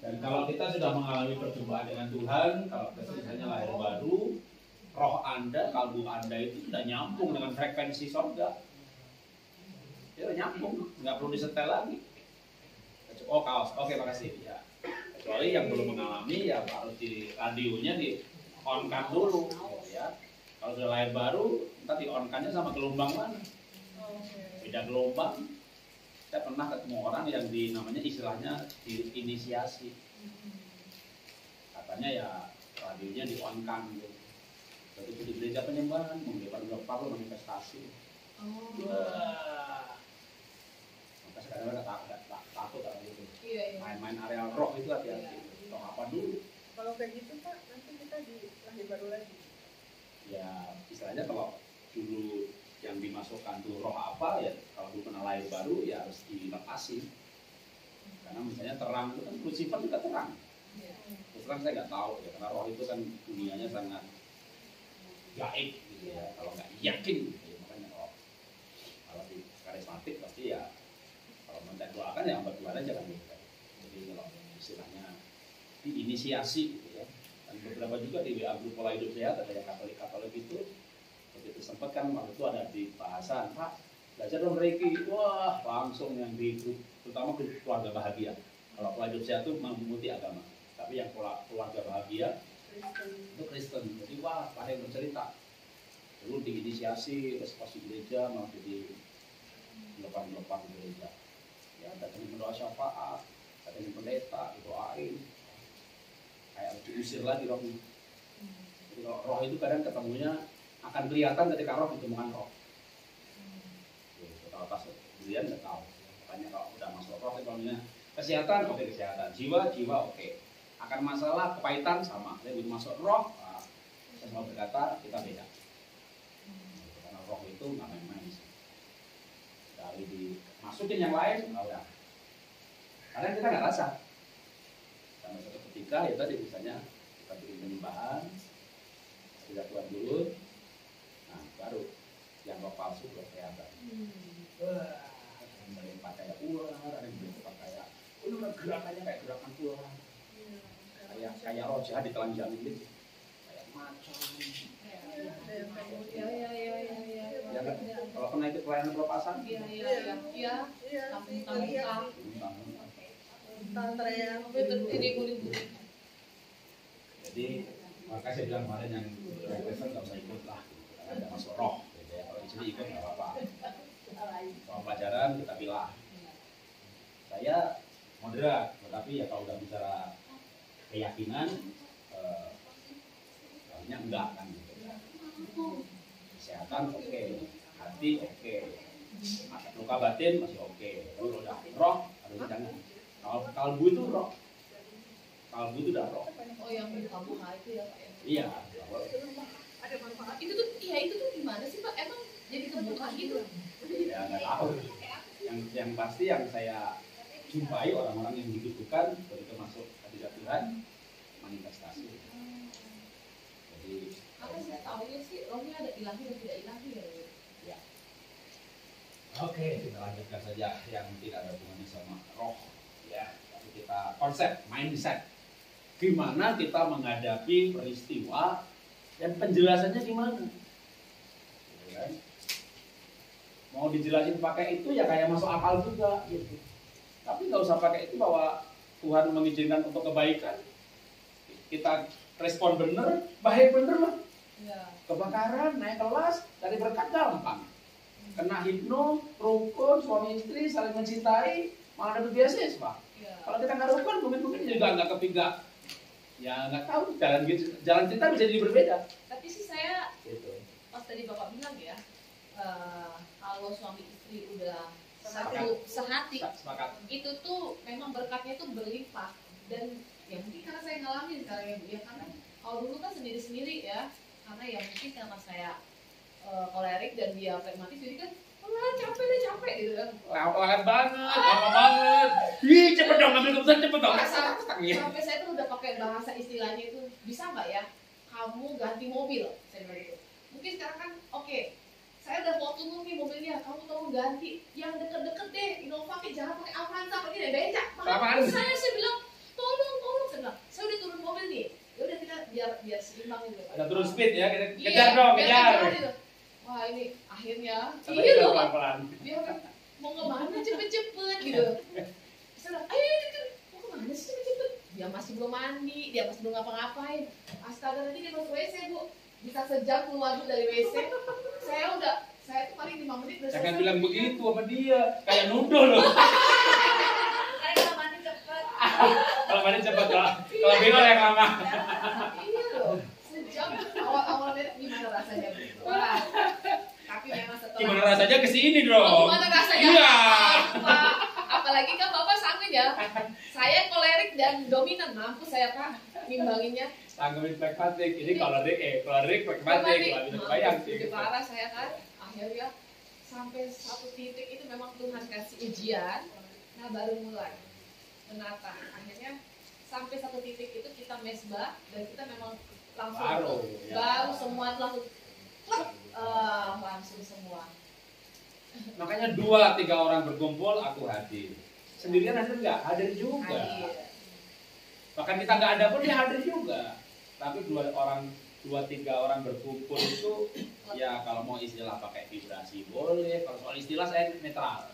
Dan kalau kita sudah mengalami perjumpaan dengan Tuhan, kalau misalnya lahir baru, roh Anda, kalbu Anda itu sudah nyambung dengan frekuensi surga. Ya nyambung, nggak perlu disetel lagi. Oh kaos, oke makasih. Ya. Kecuali yang belum mengalami ya harus di radionya di on-kan dulu, gitu ya. Kalau sudah lahir baru, ntar di on-kannya sama gelombang mana? Beda gelombang. Saya pernah ketemu orang yang namanya istilahnya diinisiasi. Katanya ya radionya di on-kan gitu. Begitu di gereja penyembahan, menggelepar manifestasi. Wah. Maka sekarang takut gitu. Main-main area roh itu hati-hati. Roh apa dulu? Kalau kayak gitu Pak, nanti kita di lahir baru lagi. Ya istilahnya kalau dulu yang dimasukkan tuh roh apa ya, kalau belum pernah lahir baru ya harus dilepasin. Karena misalnya terang itu kan Lucifer juga terang. Terus terang saya nggak tahu ya, karena roh itu kan dunianya sangat gaib gitu ya. Kalau nggak yakin gitu ya, makanya kalau di karismatik pasti ya kalau minta doakan ya berdoa aja kan gitu. Jadi kalau istilahnya diinisiasi gitu ya. Dan beberapa juga di WA grup pola hidup sehat ada yang Katolik itu begitu sempat kan waktu itu ada di bahasan Pak belajar dong Reiki, wah langsung yang di grup terutama grup keluarga bahagia. Kalau pola hidup sehat itu mengikuti agama, tapi yang keluarga bahagia itu Kristen. Jadi wah pada yang bercerita dulu diinisiasi resepsi gereja mau jadi lepas gereja ya, datang berdoa syafaat, datang pendeta doain kayak diusir lagi rohnya. Jadi kalau roh itu kadang ketemunya akan kelihatan ketika roh ditemukan roh. Kalau pas kemudian nggak tahu. Makanya kalau udah masuk roh itu kesehatan oke, kesehatan, jiwa oke. Akan masalah kepahitan sama. Jadi begitu masuk roh, saya mau berkata kita beda. Karena roh itu nggak main-main. Dari dimasukin yang lain, udah. Karena kita nggak rasa. Sampai suatu ketika ya tadi misalnya kita bikin penyembahan, tidak Tuhan dulu, nah baru yang roh palsu roh kelihatan. Ada yang pakai ular, ada yang pakai gerakannya kayak gerakan ular. Kayak roh jahat ditelanjangin gitu, kayak macan. Ya kan? Kalau pernah ikut pelayanan pelepasan? Iya. Jadi makanya saya bilang kemarin yang Kristen nggak usah ikut lah, karena ada masuk roh. Gitu ya. Kalau di sini ikut nggak apa-apa. Soal pelajaran kita pilih. Saya moderat, tetapi ya kalau udah bicara keyakinan, kayaknya enggak kan gitu. Kesehatan oke, hati oke, luka batin masih oke. Kalau udah roh harus jangan. Kalau kalbu itu roh, kalbu itu udah roh. Oh yang kalbu itu ya Pak? Iya. Ada manfaat. Itu tuh gimana sih Pak? Emang jadi kebuka gitu? Ya nggak tahu. Yang pasti yang saya jumpai orang-orang yang dibutuhkan begitu masuk Tuhan manifestasi. Jadi apa saya tahunya sih rohnya ada ilahi dan tidak ilahi ya. Oke, kita lanjutkan saja yang tidak ada hubungannya sama roh ya. Tapi kita konsep mindset. Gimana kita menghadapi peristiwa dan penjelasannya gimana? Mau dijelasin pakai itu ya kayak masuk akal juga gitu. Tapi nggak usah pakai itu bahwa Tuhan mengizinkan untuk kebaikan. Kita respon bener, baik bener lah. Ya. Kebakaran, naik kelas, dari berkat gampang. Kena hipno, rukun, suami istri, saling mencintai, malah dapat beasiswa. Ya. Kalau kita nggak rukun, mungkin juga nggak kepinggang. Ya nggak tahu, jalan cinta bisa jadi berbeda. Tapi sih saya, Gitu. pas tadi Bapak bilang ya, kalau suami istri udah sehati, Sepakat. itu tuh memang berkatnya tuh berlimpah. Dan ya mungkin karena saya ngalamin karena karena kalau dulu kan sendiri-sendiri ya, karena ya mungkin karena saya kolerik dan dia pragmatis, jadi kan capek gitu kan. Lama banget. Ih, cepet dong ngambil keputusan, cepet dong. Sampai saya tuh udah pakai bahasa istilahnya itu, bisa nggak ya kamu ganti mobil, saya bilang gitu. Mungkin sekarang kan oke, saya udah mau tunggu nih mobilnya, kamu tolong ganti yang deket-deket deh, Innova, jangan pakai Avanza, pakai deh becak. Saya sih turun speed ya, kita Iya, kejar dong, dia kejar. gitu. Wah ini akhirnya, Sampai iya kita loh, pelan-pelan. dia mau kemana cepet-cepet gitu. Saya bilang, ayo mau kemana sih cepet-cepet? Dia masih belum mandi, dia masih belum ngapa-ngapain. Astaga, nanti dia masuk WC bu, bisa sejam keluar tuh dari WC. Saya tuh paling 5 menit udah Jangan selesai. bilang begitu sama dia, kayak nuduh loh. Ayo kalau mandi cepet. Kalau mandi cepet, kalau bingung yang lama. Iya loh, sejam awal-awalnya gimana rasanya bu? Wah, tapi memang setelah Gimana rasanya kesini Oh, dong? gimana rasanya? Iya. Pak, apalagi kan Bapak sanggup ya. Saya kolerik dan dominan, mampu saya Pak nimbanginnya. Tanggungin pragmatik, ini kolerik pragmatik, kalau bisa kebayang sih. Jadi parah saya kan. Akhirnya sampai satu titik itu memang Tuhan kasih ujian. Nah baru mulai menata. Akhirnya sampai satu titik itu kita mesbah dan kita memang langsung baru semua langsung langsung semua. Makanya 2-3 orang berkumpul, aku hadir. Sendirian hadir nggak? Hadir juga. Hadir. Bahkan kita nggak ada pun dia hadir juga. Tapi 2-3 orang berkumpul itu, ya kalau mau istilah pakai vibrasi boleh. Kalau soal istilah saya netral.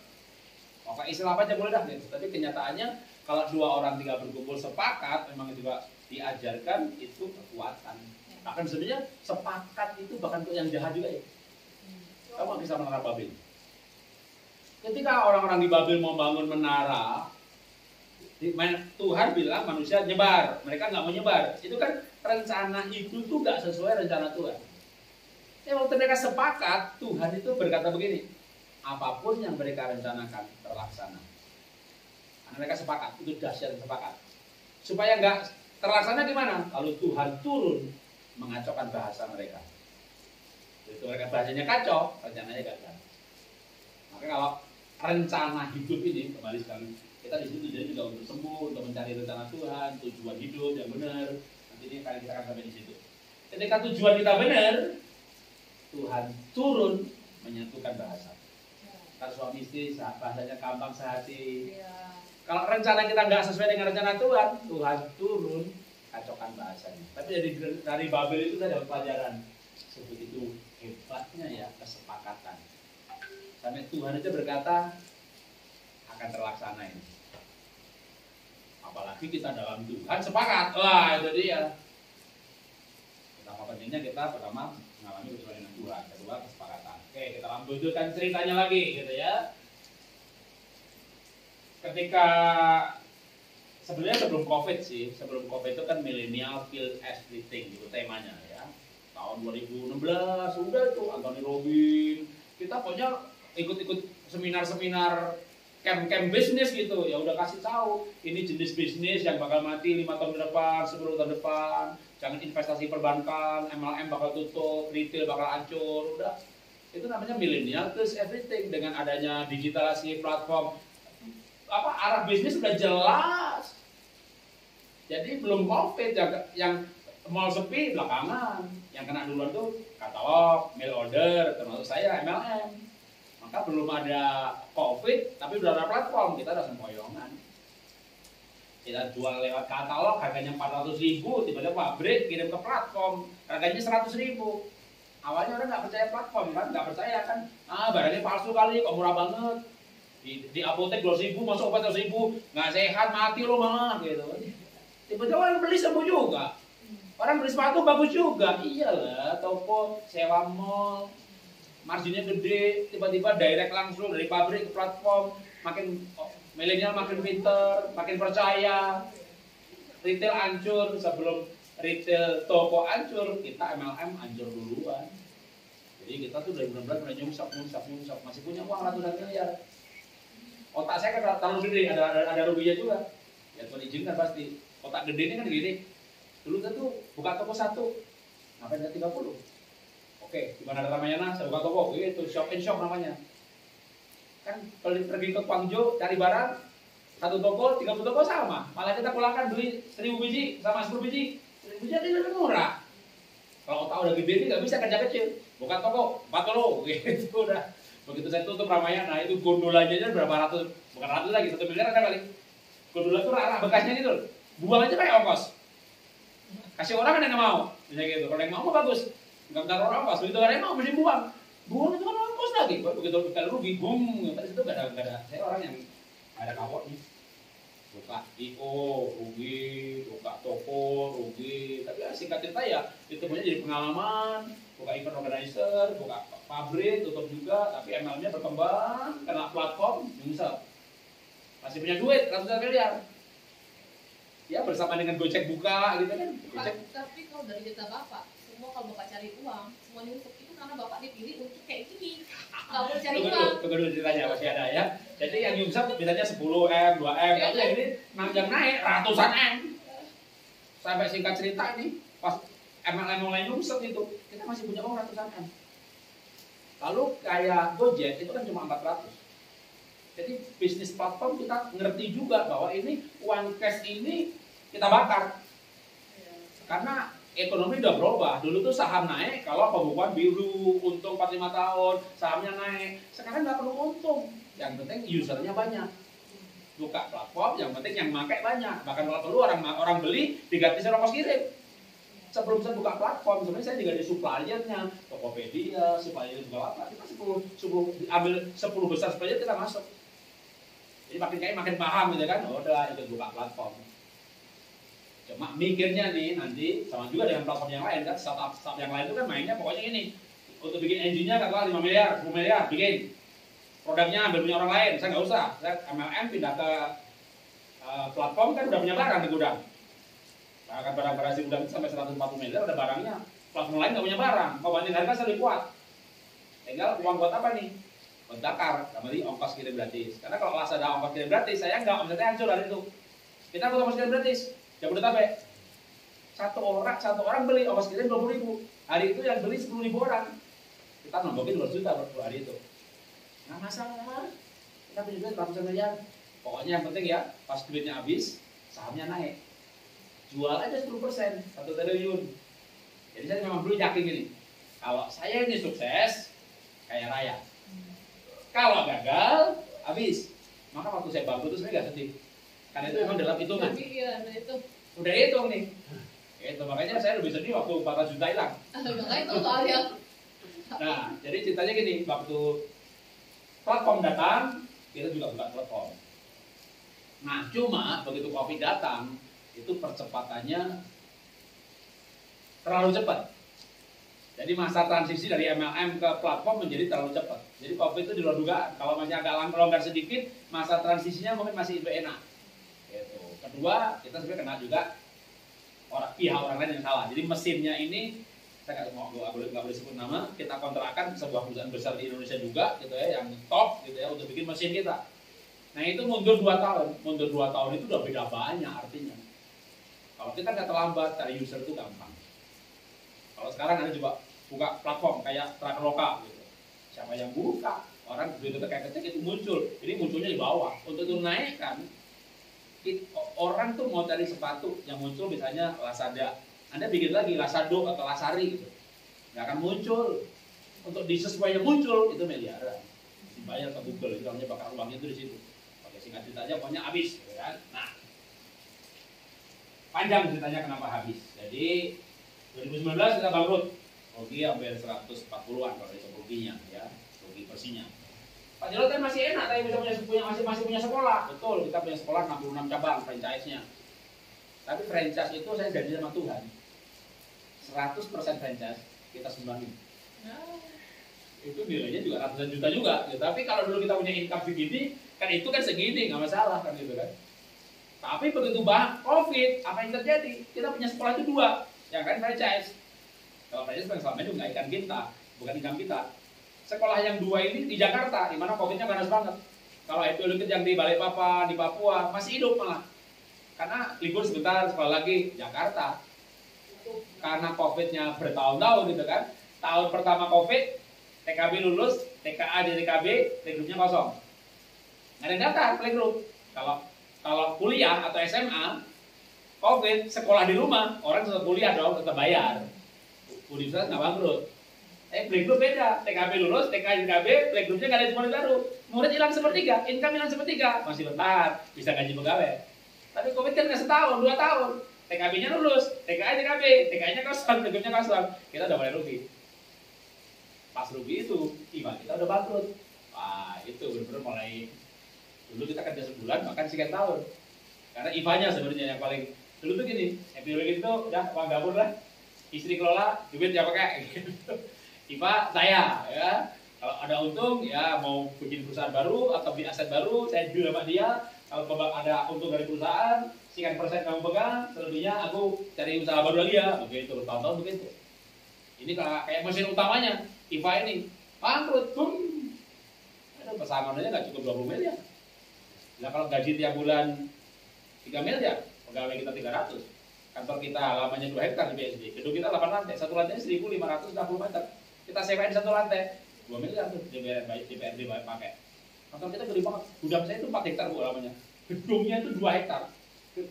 Pakai istilah apa aja boleh dah gitu. Tapi kenyataannya kalau 2 orang 3 berkumpul sepakat, memang juga diajarkan itu kekuatan. Bahkan sebenarnya sepakat itu bahkan untuk yang jahat juga ya. Kamu bisa menara Babel. Ketika orang-orang di Babel mau bangun menara, Tuhan bilang manusia nyebar, mereka nggak mau nyebar. Itu kan rencana itu tuh nggak sesuai rencana Tuhan. Ya waktu mereka sepakat, Tuhan itu berkata begini, apapun yang mereka rencanakan terlaksana. Karena mereka sepakat, itu dahsyat sepakat. Supaya nggak terlaksana gimana? Kalau Tuhan turun mengacaukan bahasa mereka. Itu mereka bahasanya kacau, rencananya gagal. Maka kalau rencana hidup ini kembali sekali, kita di situ jadi juga untuk sembuh, untuk mencari rencana Tuhan, tujuan hidup yang benar. Nanti ini kali kita akan sampai di situ. Ketika tujuan kita benar, Tuhan turun menyatukan bahasa. Kalau suami istri bahasanya gampang sehati. Kalau rencana kita nggak sesuai dengan rencana Tuhan, Tuhan turun kacaukan bahasanya. Tapi dari Babel itu saya dapat pelajaran. Sebegitu hebatnya ya kesepakatan. Sampai Tuhan itu berkata akan terlaksana ini. Apalagi kita dalam Tuhan sepakat. Wah itu dia. Betapa pentingnya kita pertama mengalami kesesuaian dengan Tuhan. Kedua kesepakatan. Oke kita lanjutkan ceritanya lagi gitu ya. Ketika sebenarnya sebelum COVID sih, sebelum COVID itu kan millennial feel everything gitu temanya ya. Tahun 2016 udah itu Anthony Robbins. Kita pokoknya ikut-ikut seminar-seminar camp bisnis gitu. Ya udah kasih tahu ini jenis bisnis yang bakal mati 5 tahun ke depan, 10 tahun depan. Jangan investasi perbankan, MLM bakal tutup, retail bakal hancur. Udah. Itu namanya millennial plus everything dengan adanya digitalisasi platform. Arah bisnis sudah jelas. Jadi belum COVID yang mall sepi belakangan. Yang kena duluan tuh katalog, mail order, termasuk saya MLM. Maka belum ada COVID, tapi udah ada platform, kita udah sempoyongan. Kita jual lewat katalog, harganya 400.000, tiba-tiba pabrik kirim ke platform, harganya 100.000. Awalnya orang nggak percaya platform kan, nggak percaya kan, barangnya palsu kali, kok murah banget. Di apotek 2.000, masuk obat 2.000, nggak sehat, mati lo mah, gitu. Tiba-tiba orang beli sembuh juga. Orang beli sepatu bagus juga, iyalah, toko, sewa mall, marginnya gede, tiba-tiba direct langsung dari pabrik ke platform, makin milenial makin pinter, makin percaya. Retail hancur, sebelum retail toko hancur, kita MLM hancur duluan. Jadi kita tuh dari bulan-bulan udah nyungsap, masih punya uang ratusan miliar. Otak saya kan terlalu gede, ada ruginya juga. Ya Tuhan izinkan pasti. Otak gede ini kan gini. Dulu kita tuh buka toko 1, ngapain ke 30? Oke, gimana ada namanya saya buka toko, itu shop in shop namanya. Kan pergi ke Guangzhou cari barang, 1 toko, 30 toko sama. Malah kita pulangkan beli 1.000 biji sama 10 biji. 1.000 biji itu lebih murah. Kalau otak udah gede ini nggak bisa kerja kecil. Buka toko, 4 kilo, gitu udah. Begitu saya tutup Ramayana, itu gondolanya aja berapa ratus, bukan ratus lagi, 1 miliar ada kali. Gondola itu rara bekasnya gitu, buang aja kayak ongkos. Kasih orang kan yang nggak mau, misalnya gitu. Kalau yang mau bagus, nggak orang pas begitu ada yang mau mesti buang. Buang itu kan ongkos lagi. Begitu kalau rugi, bung. Tapi itu nggak ada. Saya orang yang ada kapoknya. Buka IO, rugi, buka toko, rugi. Tapi ya, singkat cerita ya, itu punya jadi pengalaman. Buka event organizer, buka pabrik, tutup juga. Tapi ML-nya berkembang, kena platform, nyungsep. Masih punya duit, ratusan miliar. Ya bersama dengan Gojek buka gitu kan. Gojek. Tapi kalau dari cerita Bapak, semua kalau Bapak cari uang, semua nyungsep itu karena Bapak dipilih untuk kayak gini. Nggak mau cari uang. Tunggu dulu ceritanya masih ada ya. Jadi yang nyungsep biasanya 10M, 2M, tapi yang ini yang naik ratusan M. Sampai singkat cerita ini, pas MLM mulai nyungsep itu, kita masih punya uang ratusan M. Lalu kayak Gojek itu kan cuma 400. Jadi bisnis platform kita ngerti juga bahwa ini uang cash ini kita bakar. Karena ekonomi udah berubah. Dulu tuh saham naik kalau pembukuan biru, untung 45 tahun, sahamnya naik. Sekarang nggak perlu untung. Yang penting usernya banyak. Buka platform, yang penting yang pakai banyak. Bahkan kalau perlu orang beli diganti ongkos kirim. Sebelum saya buka platform, sebenarnya saya juga di suppliernya, Tokopedia, supplier juga apa. Kita 10 ambil 10 besar supplier kita masuk. Jadi makin paham gitu kan, udah ikut buka platform. Cuma mikirnya nih nanti sama juga dengan platform yang lain kan, startup yang lain itu kan mainnya pokoknya ini. Untuk bikin engine-nya katakanlah 5 miliar, 10 miliar, bikin. Produknya ambil punya orang lain, saya nggak usah. Saya MLM pindah ke platform kan udah punya barang di gudang. Bahkan barang-barang di gudang itu sampai 140 miliar, udah barangnya. Platform lain nggak punya barang, pembanding harga lebih kuat. Tinggal uang buat apa nih? Buat bakar, berarti ongkos kirim gratis. Karena kalau ada ongkos kirim gratis, saya nggak omsetnya hancur dari itu. Kita butuh ongkos kirim gratis, Jabodetabek. Satu orang beli ongkos kirim 20.000. Hari itu yang beli 10.000 orang. Kita nombokin 2 juta per hari itu. Nggak masalah. Kita punya duit ratusan miliar. Pokoknya yang penting ya, pas duitnya habis, sahamnya naik. Jual aja 10%, 1 triliun. Jadi saya memang dulu yakin gini. Kalau saya ini sukses, kaya raya. Kalau gagal, habis. Maka waktu saya bangkrut itu sebenarnya gak sedih. Karena itu memang dalam hitungan. Iya, itu. Udah hitung nih. Itu makanya saya lebih sedih waktu 400 juta hilang. Makanya itu soalnya. Nah, jadi ceritanya gini, waktu platform datang, kita juga buka platform. Nah, cuma begitu Covid datang, itu percepatannya terlalu cepat. Jadi masa transisi dari MLM ke platform menjadi terlalu cepat. Jadi Covid itu di luar dugaan. Kalau masih agak longgar sedikit, masa transisinya mungkin masih lebih enak. Gitu. Kedua, kita sebenarnya kena juga pihak orang lain yang salah. Jadi mesinnya ini, saya nggak boleh sebut nama, kita kontrakkan sebuah perusahaan besar di Indonesia juga, gitu ya, yang top, gitu ya, untuk bikin mesin kita. Nah itu mundur 2 tahun. Mundur 2 tahun itu udah beda banyak artinya. Kalau kita nggak terlambat, cari user itu gampang. Kalau sekarang ada juga buka platform kayak Traveloka gitu. Siapa yang buka? Orang begitu kayak kecil itu muncul. Jadi munculnya di bawah. Untuk itu naikkan, orang tuh mau cari sepatu yang muncul misalnya Lazada. Anda bikin lagi Lazado atau Lasari gitu. Nggak akan muncul. Untuk disesuaikan muncul itu miliaran. Dibayar ke Google, itu namanya bakar uangnya itu di situ. Pakai singkat cerita aja pokoknya habis gitu kan. Nah, panjang ceritanya kenapa habis. Jadi 2019 kita bangkrut. Rugi hampir 140-an kalau itu ruginya ya, rugi bersihnya. Pak Jarod kan masih enak, tapi masih punya sekolah. Betul, kita punya sekolah 66 cabang franchise-nya. Tapi franchise itu saya janji sama Tuhan. 100% franchise kita sumbangin. Itu nilainya juga ratusan juta juga. Ya, tapi kalau dulu kita punya income segini, kan itu kan segini, nggak masalah kan gitu kan. Tapi begitu Covid, apa yang terjadi? Kita punya sekolah itu 2, yang kan franchise. Kalau franchise kan selama ini nggak ikan kita, bukan income kita. Sekolah yang 2 ini di Jakarta, di mana Covid-nya panas banget. Kalau itu yang di Balikpapan, di Papua, masih hidup malah. Karena libur sebentar, sekolah lagi, Jakarta. Karena Covid-nya bertahun-tahun gitu kan. Tahun pertama Covid, TKB lulus, TKA di TKB, playgroupnya kosong. Nggak ada yang daftar playgroup. Kalau kuliah atau SMA, Covid, sekolah di rumah, orang tetap kuliah dong, tetap bayar. Universitas nggak bangkrut. Playgroup beda, TKB lulus, TKB, playgroupnya nggak ada murid baru. Murid hilang 1/3, income hilang 1/3, masih bentar, bisa gaji pegawai. Tapi Covid kan nggak setahun, 2 tahun. TKB-nya lulus, TKI-nya kosong, TKB-nya kosong. Kita udah mulai rugi. Pas rugi itu, IPA kita udah bangkrut. Wah, itu benar-benar mulai dulu kita kerja sebulan, makan sekian tahun. Karena IPA-nya sebenarnya yang paling dulu tuh gini, epidemiologi itu udah uang dapur lah, istri kelola, duit ya pakai. Gitu. IPA saya, ya. Kalau ada untung, ya mau bikin perusahaan baru atau beli aset baru, saya jual sama dia. Kalau ada untung dari perusahaan, sekian persen kamu pegang, selebihnya aku cari usaha baru lagi ya. Begitu, tahun-tahun begitu. Ini kayak mesin utamanya, IPA ini. Bangkrut, bum. Aduh, pesangonnya nggak cukup 20 miliar. Nah kalau gaji tiap bulan 3 miliar, pegawai kita 300. Kantor kita halamannya 2 hektar di BSD. Gedung kita 8 lantai, satu lantai 1.560 meter. Kita sewain satu lantai, 2 miliar tuh DPRD pakai. Kantor kita gede banget. Gudang saya itu 4 hektar bu halamannya. Gedungnya itu 2 hektar.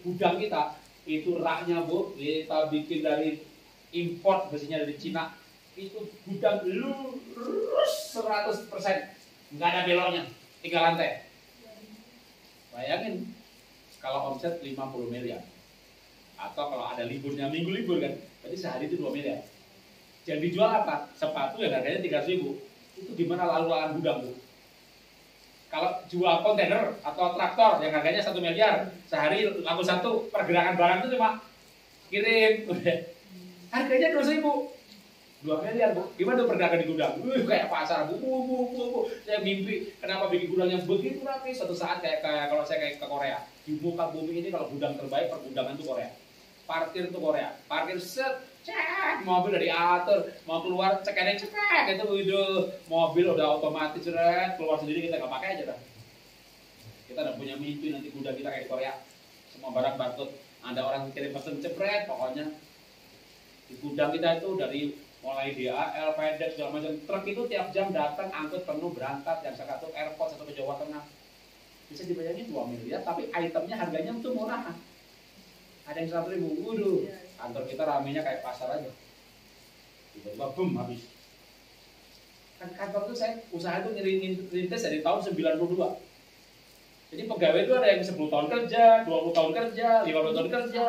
Gudang kita itu raknya bu, kita bikin dari import besinya dari Cina. Itu gudang lurus 100%, nggak ada beloknya, 3 lantai. Bayangin kalau omset 50 miliar, atau kalau ada liburnya minggu libur kan, berarti sehari itu 2 miliar. Jadi dijual apa? Sepatu yang harganya 300.000. Itu gimana lalu-lalang gudang bu? Kalau jual kontainer atau traktor yang harganya 1 miliar, sehari laku satu, pergerakan barang itu cuma kirim, harganya 200.000. 2 miliar bu, gimana tuh pergerakan di gudang? Kayak pasar bu. Saya mimpi, kenapa bikin gudang yang begitu rapi? Suatu saat kayak kalau saya kayak ke Korea, di muka bumi ini kalau gudang terbaik pergudangan itu Korea, parkir itu Korea, parkir set, cek, mobil udah diatur, mau keluar cekennya cek, gitu, mobil udah otomatis cek, keluar sendiri kita nggak pakai aja dah. Kita udah punya mimpi nanti gudang kita kayak di Korea, semua barang barcode, ada orang kirim pesan cepret, pokoknya di gudang kita itu dari mulai DHL, FedEx, segala macam truk itu tiap jam datang angkut penuh berangkat yang satu airport satu ke Jawa Tengah. Bisa dibayangin 2 miliar, tapi itemnya harganya itu murah. Ada yang 100.000, waduh, kantor kita ramenya kayak pasar aja. Tiba-tiba boom habis. Kan kantor itu saya usaha itu ngerintis dari tahun 92. Jadi pegawai itu ada yang 10 tahun kerja, 20 tahun kerja, 50 tahun kerja.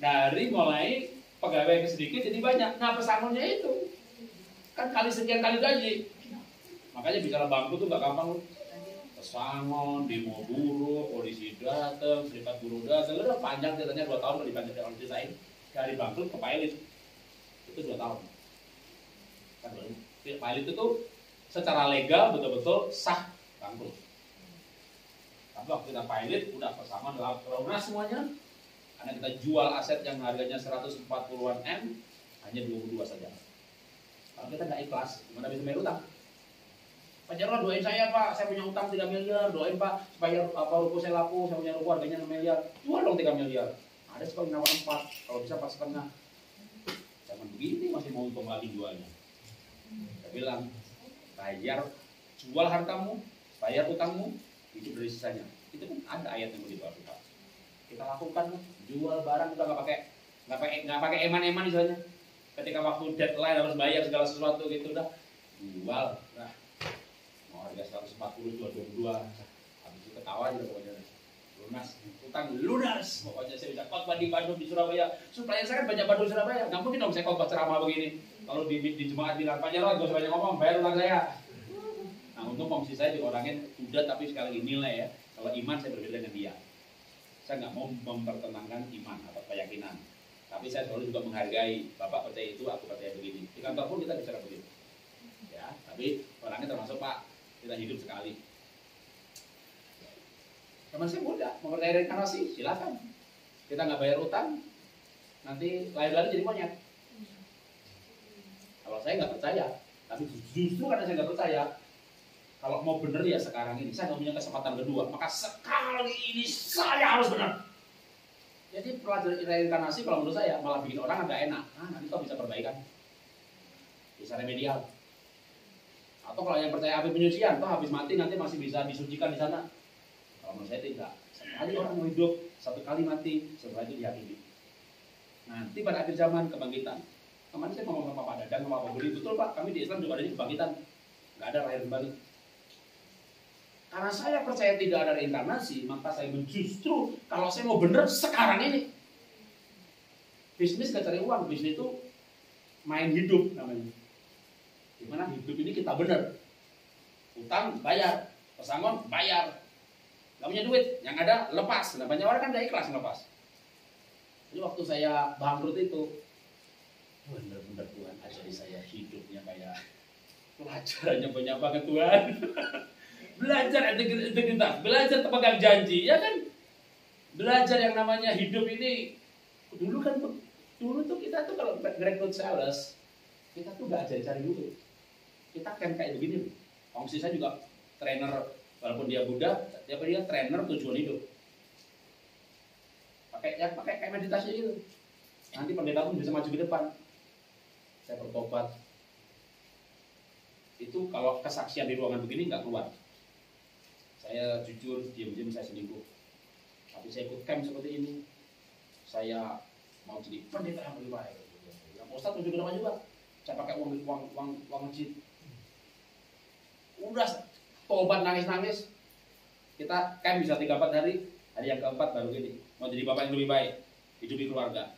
Dari mulai pegawai yang sedikit jadi banyak. Nah pesangonnya itu kan kali sekian kali gaji. Makanya bicara bangku tuh gak gampang. Pesangon, demo buruh, polisi datang, serikat buruh datang. Udah panjang ceritanya 2 tahun kalau didesain. Dari bangkrut ke pilot itu 2 tahun. Kan pilot itu secara legal betul-betul sah bangkrut. Tapi waktu kita pilot udah pesangon lunas semuanya. Karena kita jual aset yang harganya 140-an M hanya 22 saja. Kalau kita nggak ikhlas, gimana bisa bayar utang? Pak Jarwo doain saya pak, saya punya utang 3 miliar, doain pak supaya ruko saya laku, saya punya ruko harganya 6 miliar, jual dong 3 miliar. Ada sekali nawar 4, kalau bisa 4,5. Jangan begini masih mau untung lagi jualnya. Saya bilang, bayar, jual hartamu, bayar utangmu, hidup dari sisanya. Itu kan ada ayat yang begitu Pak. Kita lakukan, jual barang kita nggak pakai eman-eman misalnya. Ketika waktu deadline harus bayar segala sesuatu gitu udah jual, nah mau harga 140 jual 22, habis itu ketawa aja pokoknya lunas, utang lunas, pokoknya saya bisa khotbah di Bandung di Surabaya, supaya saya kan banyak Bandung Surabaya, nggak mungkin dong saya khotbah ceramah begini. Kalau di jemaat bilang Pak Jarwo gak usah banyak ngomong, bayar utang saya. Nah untuk komisi saya diorangin udah, tapi sekali lagi nilai ya, kalau iman saya berbeda dengan dia. Saya nggak mau mempertentangan iman atau keyakinan, tapi saya selalu juga menghargai Bapak percaya itu, aku percaya begini. Di kantor pun kita bicara begitu, ya. Tapi orangnya termasuk Pak, kita hidup sekali. Teman saya muda, mempercayai reinkarnasi, silakan. Kita nggak bayar utang, nanti lahir-lahir jadi monyet. Kalau saya nggak percaya, tapi justru karena saya nggak percaya. Kalau mau benar ya sekarang ini, saya nggak punya kesempatan kedua, maka sekali ini saya harus benar. Jadi pelajaran reinkarnasi kalau menurut saya malah bikin orang agak enak. Nah, nanti kok bisa perbaikan, bisa remedial. Atau kalau yang percaya api penyucian, toh habis mati nanti masih bisa disucikan di sana. Kalau menurut saya tidak. Sekali orang mau hidup, satu kali mati, setelah itu dihakimi. Nanti pada akhir zaman kebangkitan. Kemarin saya ngomong sama Pak Dadang, sama Pak Budi, betul Pak, kami di Islam juga ada kebangkitan, nggak ada lahir kembali. Karena saya percaya tidak ada reinkarnasi, maka saya justru kalau saya mau benar sekarang ini. Bisnis gak cari uang, bisnis itu main hidup namanya. Gimana hidup ini kita bener. Utang bayar, pesangon bayar. Gak punya duit, yang ada lepas. Nah, banyak orang kan gak ikhlas lepas. Jadi waktu saya bangkrut itu, bener-bener Tuhan ajari saya hidupnya kayak pelajarannya banyak banget Tuhan. Belajar integritas, belajar pegang janji, ya kan? Belajar yang namanya hidup ini. Dulu tuh kita tuh kalau rekrut sales, kita tuh gak cari duit. Kita kan kayak begini. Fungsi saya juga trainer, walaupun dia Buddha, dia trainer tujuan hidup. Pakai kayak meditasi gitu. Nanti pendeta pun bisa maju ke depan. Saya bertobat. Itu kalau kesaksian di ruangan begini nggak keluar. Saya jujur, diam-diam saya selingkuh. Tapi saya ikut camp seperti ini. Saya mau jadi pendeta yang lebih baik. Yang Ustaz maju ke depan juga. Saya pakai uang masjid. Udah tobat nangis-nangis. Kita camp bisa 3-4 hari. Hari yang keempat baru gini. Mau jadi bapak yang lebih baik. Hidupi keluarga.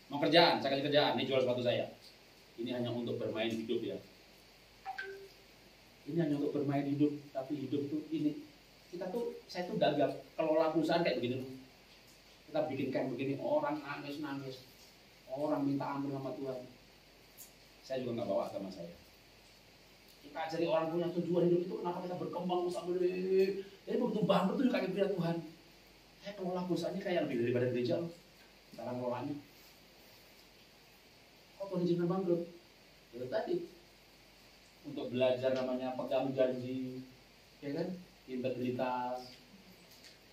Mau kerjaan, saya kasih kerjaan. Ini jual sepatu saya. Ini hanya untuk bermain hidup ya. Ini hanya untuk bermain hidup. Tapi hidup tuh ini. Saya tuh gagal kelola perusahaan kayak begini. Kita bikin camp begini, orang nangis-nangis, orang minta ampun sama Tuhan. Saya juga nggak bawa agama saya. Kita ajari orang punya tujuan hidup itu, kenapa kita berkembang sampai jadi begitu bangkrut tuh kayak bilang Tuhan. Saya kelola perusahaannya kayak lebih daripada gereja loh. Cara ngelolanya. Kok perizinan bangkrut? Itu tadi. Untuk belajar namanya pegang janji, ya kan? Integritas,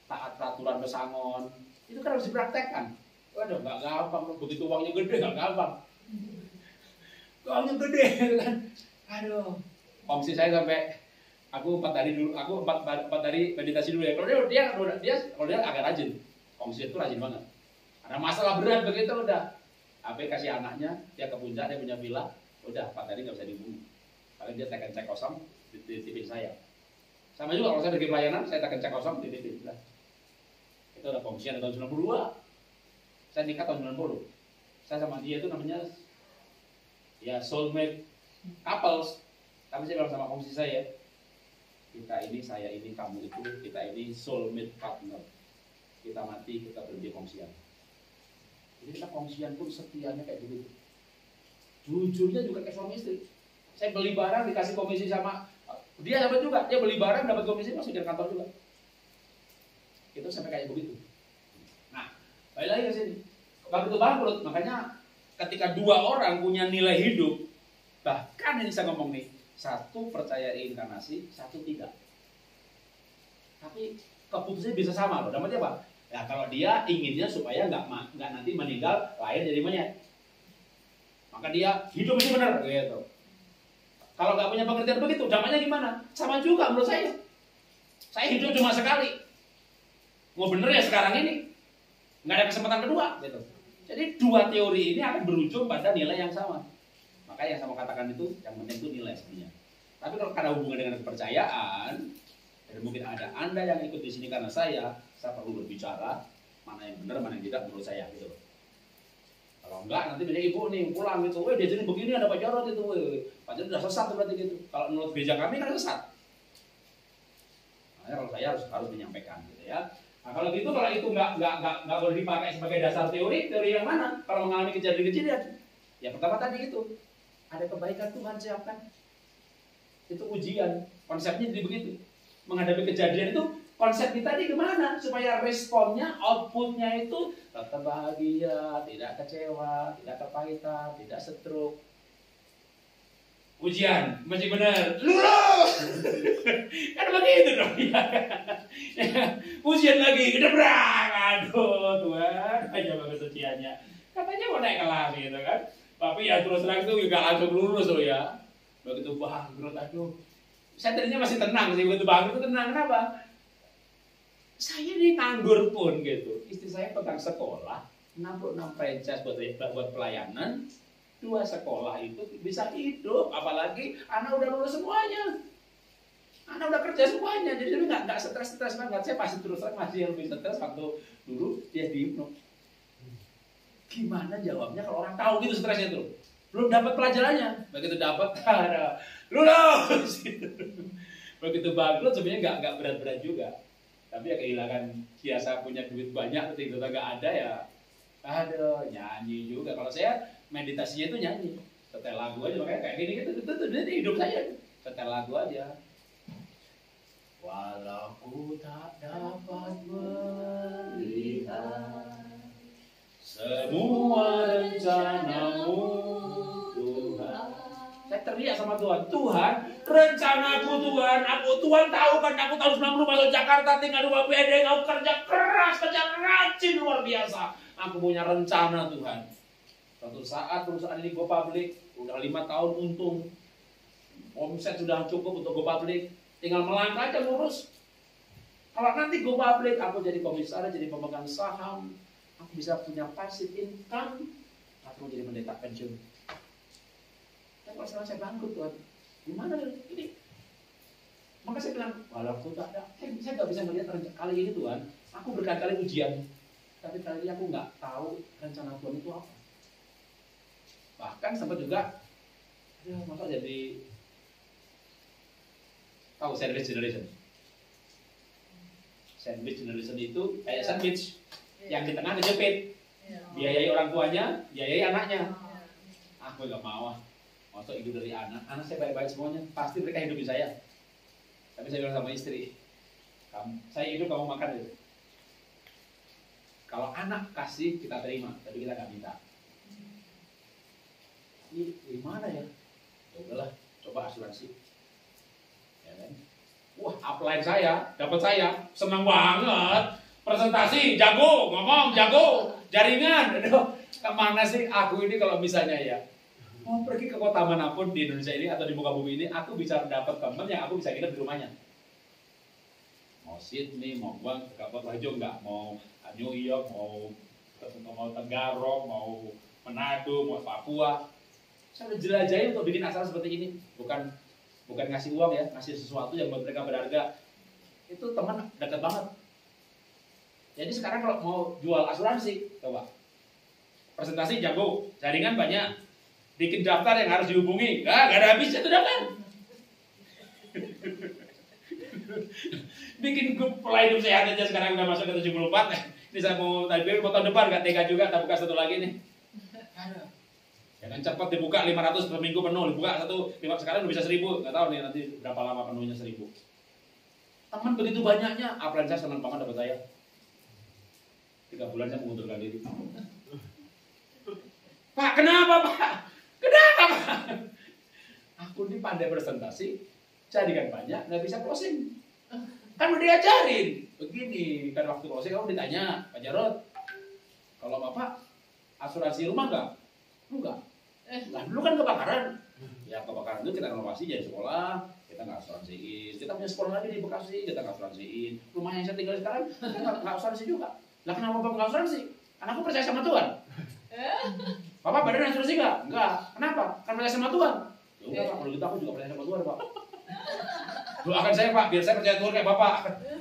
taat peraturan pesangon. Itu kan harus dipraktekkan. Waduh, nggak gampang. Begitu uangnya gede, nggak gampang. Uangnya gede, kan? Aduh. Fungsi saya sampai aku 4 hari dulu. Aku 4 hari meditasi dulu ya. Kalau dia agak rajin. Fungsi itu rajin banget. Ada masalah berat begitu udah. Apa kasih anaknya, dia ke puncak, dia punya villa. Udah 4 hari nggak bisa dihubungi. Paling dia tekan cek kosong di TV saya. Sama juga kalau saya pergi pelayanan, saya tekan cek kosong di TV. Nah, itu ada fungsinya tahun 92. Saya nikah tahun 90. Saya sama dia itu namanya ya soulmate couples. Tapi saya bilang sama fungsi saya, kita ini, saya ini, kamu itu, kita ini soulmate partner. Kita mati, kita berhenti fungsian. Jadi kita fungsian pun setianya kayak begitu. Jujurnya juga kayak suami istri. Saya beli barang dikasih komisi sama dia, dapat juga. Dia beli barang dapat komisi, masuk dari kantor juga. Itu sampai kayak begitu. Nah, balik lagi ke sini. Begitu bangkrut, makanya ketika 2 orang punya nilai hidup, bahkan ini saya ngomong nih, 1 percaya reinkarnasi, 1 tidak. Tapi keputusannya bisa sama loh. Dampaknya apa? Ya kalau dia inginnya supaya nggak nanti meninggal lahir jadi monyet, maka dia hidup itu benar gitu. Kalau nggak punya pengertian begitu, dampaknya gimana? Sama juga menurut saya. Saya hidup cuma sekali. Mau bener ya sekarang ini, nggak ada kesempatan kedua gitu. Jadi 2 teori ini akan berujung pada nilai yang sama. Maka yang saya mau katakan itu, yang penting itu nilai sebenarnya. Tapi kalau karena hubungan dengan kepercayaan, dan mungkin ada Anda yang ikut di sini karena saya perlu berbicara mana yang benar, mana yang tidak menurut saya gitu. Kalau enggak nanti banyak ibu nih pulang gitu, dia jadi begini ada Pak Jarod itu, Pak Jarod udah sesat berarti gitu. Kalau menurut gereja kami kan sesat. Makanya kalau saya harus menyampaikan gitu ya. Nah kalau gitu, kalau itu nggak boleh dipakai sebagai dasar teori yang mana? Kalau mengalami kejadian-kejadian, ya pertama tadi itu ada kebaikan Tuhan siapkan. Itu ujian, konsepnya jadi begitu. Menghadapi kejadian itu konsep kita ini gimana supaya responnya, outputnya itu tetap bahagia, tidak kecewa, tidak kepahitan, tidak stroke. Ujian, masih benar, lulus. Kan begitu dong ya. Ujian lagi, kedebrang. Aduh Tuhan, aja banget kesuciannya. Katanya mau naik kelas gitu kan. Tapi ya terus terang itu juga langsung lulus loh ya. Begitu bangkrut, aduh. Saya tadinya masih tenang sih, begitu bangkrut tenang, kenapa? Saya ini nganggur pun gitu. Istri saya pegang sekolah, 66 franchise buat pelayanan, 2 sekolah itu bisa hidup. Apalagi anak udah lulus semuanya, anak udah kerja semuanya. Jadi nggak stres banget. Saya pasti terus terang masih lebih stres waktu dulu dia di Hipno. Gimana jawabnya kalau orang tahu gitu stresnya tuh? Belum dapat pelajarannya. Begitu dapat, lulus. Begitu bangkrut sebenarnya nggak berat-berat juga. Tapi ya kehilangan biasa punya duit banyak, tiba-tiba nggak ada ya. Aduh, nyanyi juga. Kalau saya meditasinya itu nyanyi. Setel lagu aja, makanya kayak gini gitu. Itu hidup saya. Setel lagu aja. Walau ku tak dapat melihat semua rencanamu, Tuhan. Saya teriak sama Tuhan, Tuhan, rencanaku Tuhan, Tuhan tahu kan aku tahun 90 masuk Jakarta, tinggal rumah bedeng, aku kerja keras, kerja rajin luar biasa. Aku punya rencana Tuhan. Suatu saat perusahaan ini go public, udah 5 tahun untung, omset sudah cukup untuk go public, tinggal melangkah aja ngurus. Kalau nanti go public, aku jadi komisaris, jadi pemegang saham, aku bisa punya passive income, aku jadi pendeta pensiun. Tapi kalau sekarang saya bangkrut Tuhan, gimana ini? Maka saya bilang, walaupun tak ada, saya nggak bisa melihat kali ini Tuhan, aku berkali-kali ujian, tapi kali ini aku nggak tahu rencana Tuhan itu apa. Bahkan sempat juga, masa jadi tahu sandwich generation. Sandwich generation itu kayak sandwich yang di tengah kejepit, biayai orang tuanya, biayai anaknya. Aku nggak mau, masuk hidup dari anak saya baik-baik semuanya, pasti mereka hidupin saya. Tapi saya bilang sama istri, saya hidup kamu makan deh. Kalau anak kasih kita terima, tapi kita nggak minta. Ini gimana ya? Ya udahlah, coba asuransi. Ya kan? Wah, upline saya, dapat saya, senang banget. Presentasi, jago, ngomong, jago, jaringan. Aduh, kemana sih aku ini kalau misalnya ya mau pergi ke kota manapun di Indonesia ini atau di muka bumi ini, aku bisa dapat teman yang aku bisa nginep di rumahnya. Mau Sydney, mau Guang, ke Rajo enggak, mau New York, mau Tenggarong, mau Manado, mau Papua. Saya udah jelajahin untuk bikin acara seperti ini, bukan ngasih uang ya, ngasih sesuatu yang buat mereka berharga. Itu teman dekat banget. Jadi sekarang kalau mau jual asuransi, coba presentasi jago, jaringan banyak, bikin daftar yang harus dihubungi, nggak ada habisnya tuh daftar. Bikin grup pola hidup sehat aja sekarang udah masuk ke 74. Ini saya mau tahun depan nggak tega juga, tak buka satu lagi nih. Jangan cepat dibuka 500 per minggu penuh, dibuka satu, sekarang udah bisa 1000, nggak tahu nih nanti berapa lama penuhnya 1000. Teman begitu banyaknya, apalagi saya senang banget dapat saya. 3 bulan saya mengundurkan diri. Pak, kenapa Pak? Kenapa Pak? Aku ini pandai presentasi, jadikan banyak, nggak bisa closing. Kan udah diajarin. Begini, kan waktu closing kamu ditanya, Pak Jarod, kalau Bapak asuransi rumah nggak? Enggak. Nah, dulu kan kebakaran. Ya kebakaran itu kita renovasi jadi sekolah, kita nggak asuransiin. Kita punya sekolah lagi di Bekasi, kita nggak asuransiin. Rumah yang saya tinggal sekarang, kita nggak asuransi juga. Lah kenapa Bapak nggak asuransi? Karena aku percaya sama Tuhan. Bapak badan asuransi nggak? Enggak. Kenapa? Karena percaya sama Tuhan. Ya udah Pak, kalau gitu aku juga percaya sama Tuhan Pak. Doakan saya Pak, biar saya percaya Tuhan kayak Bapak.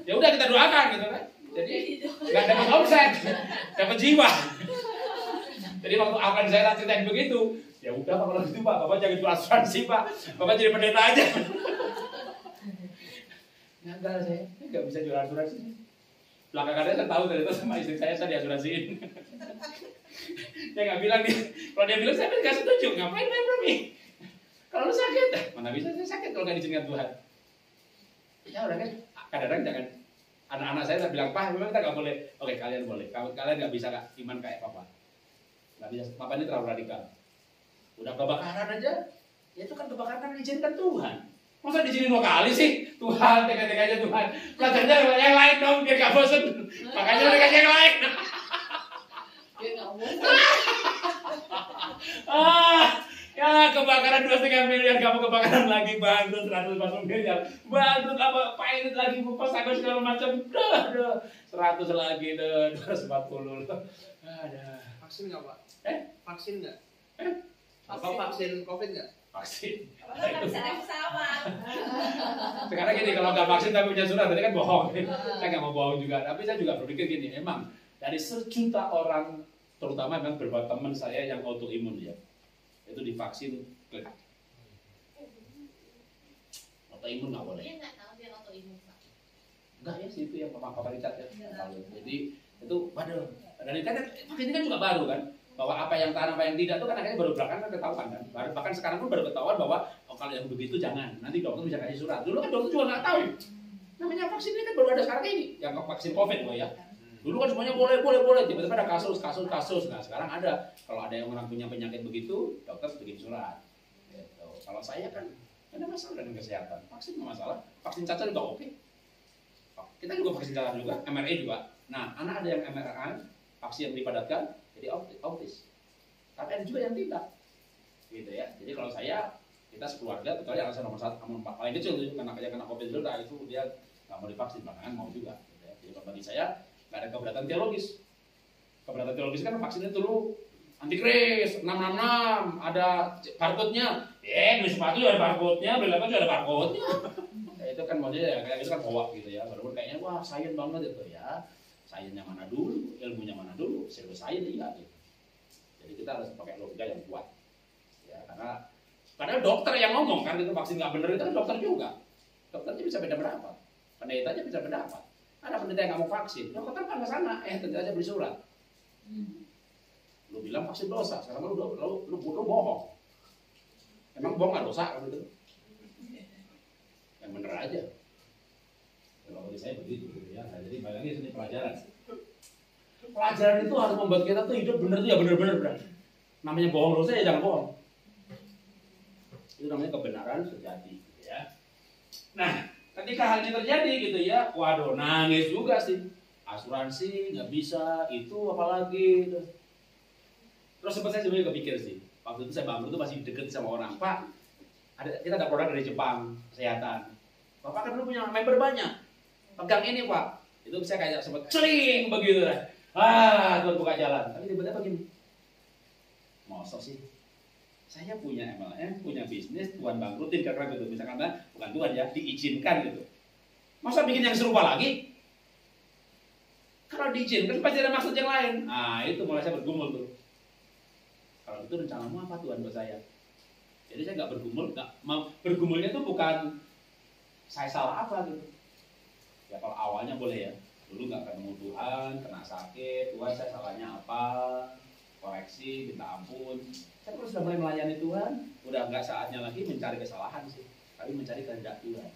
Ya udah kita doakan gitu kan. Jadi nggak dapat omset, dapat jiwa. Jadi waktu akan saya ceritain begitu, ya udah Pak kalau gitu Pak, Bapak jangan jual asuransi Pak, Bapak jadi pendeta aja. Enggak saya nggak bisa jual asuransi. Belakangan saya tahu ternyata sama istri saya diasuransiin. Dia nggak bilang dia, kalau dia bilang saya nggak setuju, ngapain main Romi? Kalau lu sakit, mana bisa saya sakit kalau nggak diizinkan Tuhan. Ya udah kan, kadang-kadang jangan. Anak-anak saya bilang, Pak memang kita nggak boleh. Oke kalian boleh, kalian nggak bisa Kak, iman kayak Papa. Nggak bisa, Papa ini terlalu radikal. Udah kebakaran aja, ya itu kan kebakaran kan diizinkan Tuhan. Masa diizinin 2 kali sih? Tuhan, tega-teganya Tuhan. Pelajarnya yang lain dong, biar gak bosan. Makanya udah kasih yang lain. Dia nggak bosan. Ya kebakaran 2,5 miliar, kamu kebakaran lagi, bangkrut 140 miliar. Bangkrut apa, pahit lagi, pas aku segala macam. Duh, 100 lagi, 240. Ada. Vaksin nggak Pak? Vaksin nggak? Vaksin. Apa vaksin COVID nggak? Vaksin. Kalau nggak bisa naik pesawat. Sekarang gini, kalau nggak vaksin tapi punya surat, berarti kan bohong. Saya nggak mau bohong juga. Tapi saya juga berpikir gini, emang dari 1 juta orang terutama memang beberapa teman saya yang autoimun ya, itu divaksin klik. Autoimun nggak boleh. Dia nggak tahu dia autoimun Pak. Enggak ya sih, itu yang Papa Richard ya. Jadi itu waduh, dan ini kan vaksin kan juga baru kan, bahwa apa yang tahan apa yang tidak itu kan akhirnya baru belakangan ketahuan kan. Bahkan sekarang pun baru ketahuan bahwa oh, kalau yang begitu jangan, nanti dokter bisa kasih surat. Dulu kan dokter juga nggak tahu. Namanya vaksin ini kan baru ada sekarang ini, yang vaksin COVID loh ya. Dulu kan semuanya boleh, tiba-tiba ada kasus. Nah sekarang ada, kalau ada yang orang punya penyakit begitu, dokter bikin surat. Gitu. Kalau saya kan ada masalah dengan kesehatan, vaksin nggak masalah, vaksin cacar juga oke. Kita juga vaksin cacar juga, MRA juga. Nah, anak ada yang MRA, vaksin yang dipadatkan, jadi autis. Tapi ada juga yang tidak, gitu ya. Jadi kalau saya, kita sekeluarga, kecuali alasan nomor 1, nomor 4 paling kecil itu, karena kena COVID dulu, nah itu dia nggak mau divaksin, belakangan mau juga. Gitu ya. Jadi kalau bagi saya nggak ada keberatan teologis. Keberatan teologis kan vaksinnya dulu antikris 666, ada barcode-nya. Beli sepatu ada barcode-nya, beli apa juga ada barcode-nya. Ya, itu kan maksudnya ya, kayak itu kan hoax gitu ya. Walaupun kayaknya wah sains banget itu ya. Sainsnya mana dulu, ilmunya mana dulu, pseudosains iya gitu. Jadi kita harus pakai logika yang kuat. Ya, karena padahal dokter yang ngomong kan itu vaksin nggak benar itu kan dokter juga. Dokternya bisa beda pendapat, pendetanya bisa pendapat. Ada pendeta yang nggak mau vaksin, dokter kan ke sana, tentu aja beli surat. Lu bilang vaksin dosa, sekarang lu bohong. Emang bohong nggak dosa kan itu? Yang bener aja. Kalau bagi saya begitu ya. Nah, jadi bayangin ini pelajaran. Pelajaran itu harus membuat kita tuh hidup bener tuh ya bener-bener. Namanya bohong dosa ya jangan bohong. Itu namanya kebenaran sejati gitu ya. Nah, ketika hal ini terjadi gitu ya, waduh nangis juga sih. Asuransi nggak bisa, itu apalagi gitu. Terus sempat saya sebenarnya kepikir sih. Waktu itu saya bangun itu masih deket sama orang, Pak. Kita ada produk dari Jepang kesehatan. Bapak kan dulu punya member banyak. Pegang ini Pak. Itu saya kayak sempat celing begitu lah. Tuhan buka jalan. Tapi tiba-tiba begini. Masa sih? Saya punya MLM, punya bisnis, Tuhan bangkrutin karena gitu. Misalkan bukan Tuhan ya, diizinkan gitu. Masa bikin yang serupa lagi? Kalau diizinkan pasti ada maksud yang lain. Nah itu mulai saya bergumul tuh. Kalau itu rencanamu apa Tuhan buat saya? Jadi saya nggak bergumul, bergumulnya itu bukan saya salah apa gitu. Ya kalau awalnya boleh ya, dulu nggak ketemu Tuhan, kena sakit, Tuhan saya salahnya apa, koreksi, minta ampun. Saya terus sudah mulai melayani Tuhan, udah nggak saatnya lagi mencari kesalahan sih, tapi mencari kehendak Tuhan.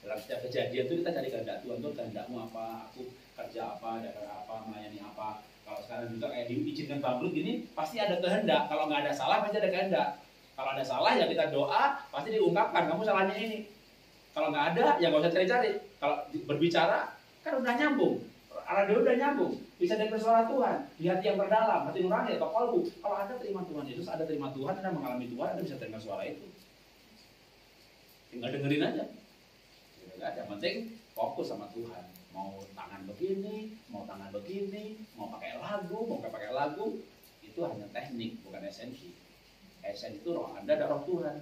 Dalam setiap kejadian itu kita cari kehendak Tuhan, Tuhan kehendakmu apa, aku kerja apa, daerah apa, melayani apa. Kalau sekarang juga kayak diizinkan bangkrut gini, pasti ada kehendak. Kalau nggak ada salah, pasti ada kehendak. Kalau ada salah ya kita doa, pasti diungkapkan, kamu salahnya ini. Kalau nggak ada, ya nggak usah cari-cari. Kalau berbicara, kan udah nyambung. Radio udah nyambung. Bisa dengar suara Tuhan. Di hati yang terdalam, hati nurani atau kalbu. Kalau ada terima Tuhan Yesus, ada terima Tuhan, Anda mengalami Tuhan, Anda bisa dengar suara itu. Tinggal dengerin aja. Yang penting fokus sama Tuhan. Mau tangan begini, mau pakai lagu, mau pakai lagu. Itu hanya teknik, bukan esensi. Esensi itu roh Anda dan roh Tuhan.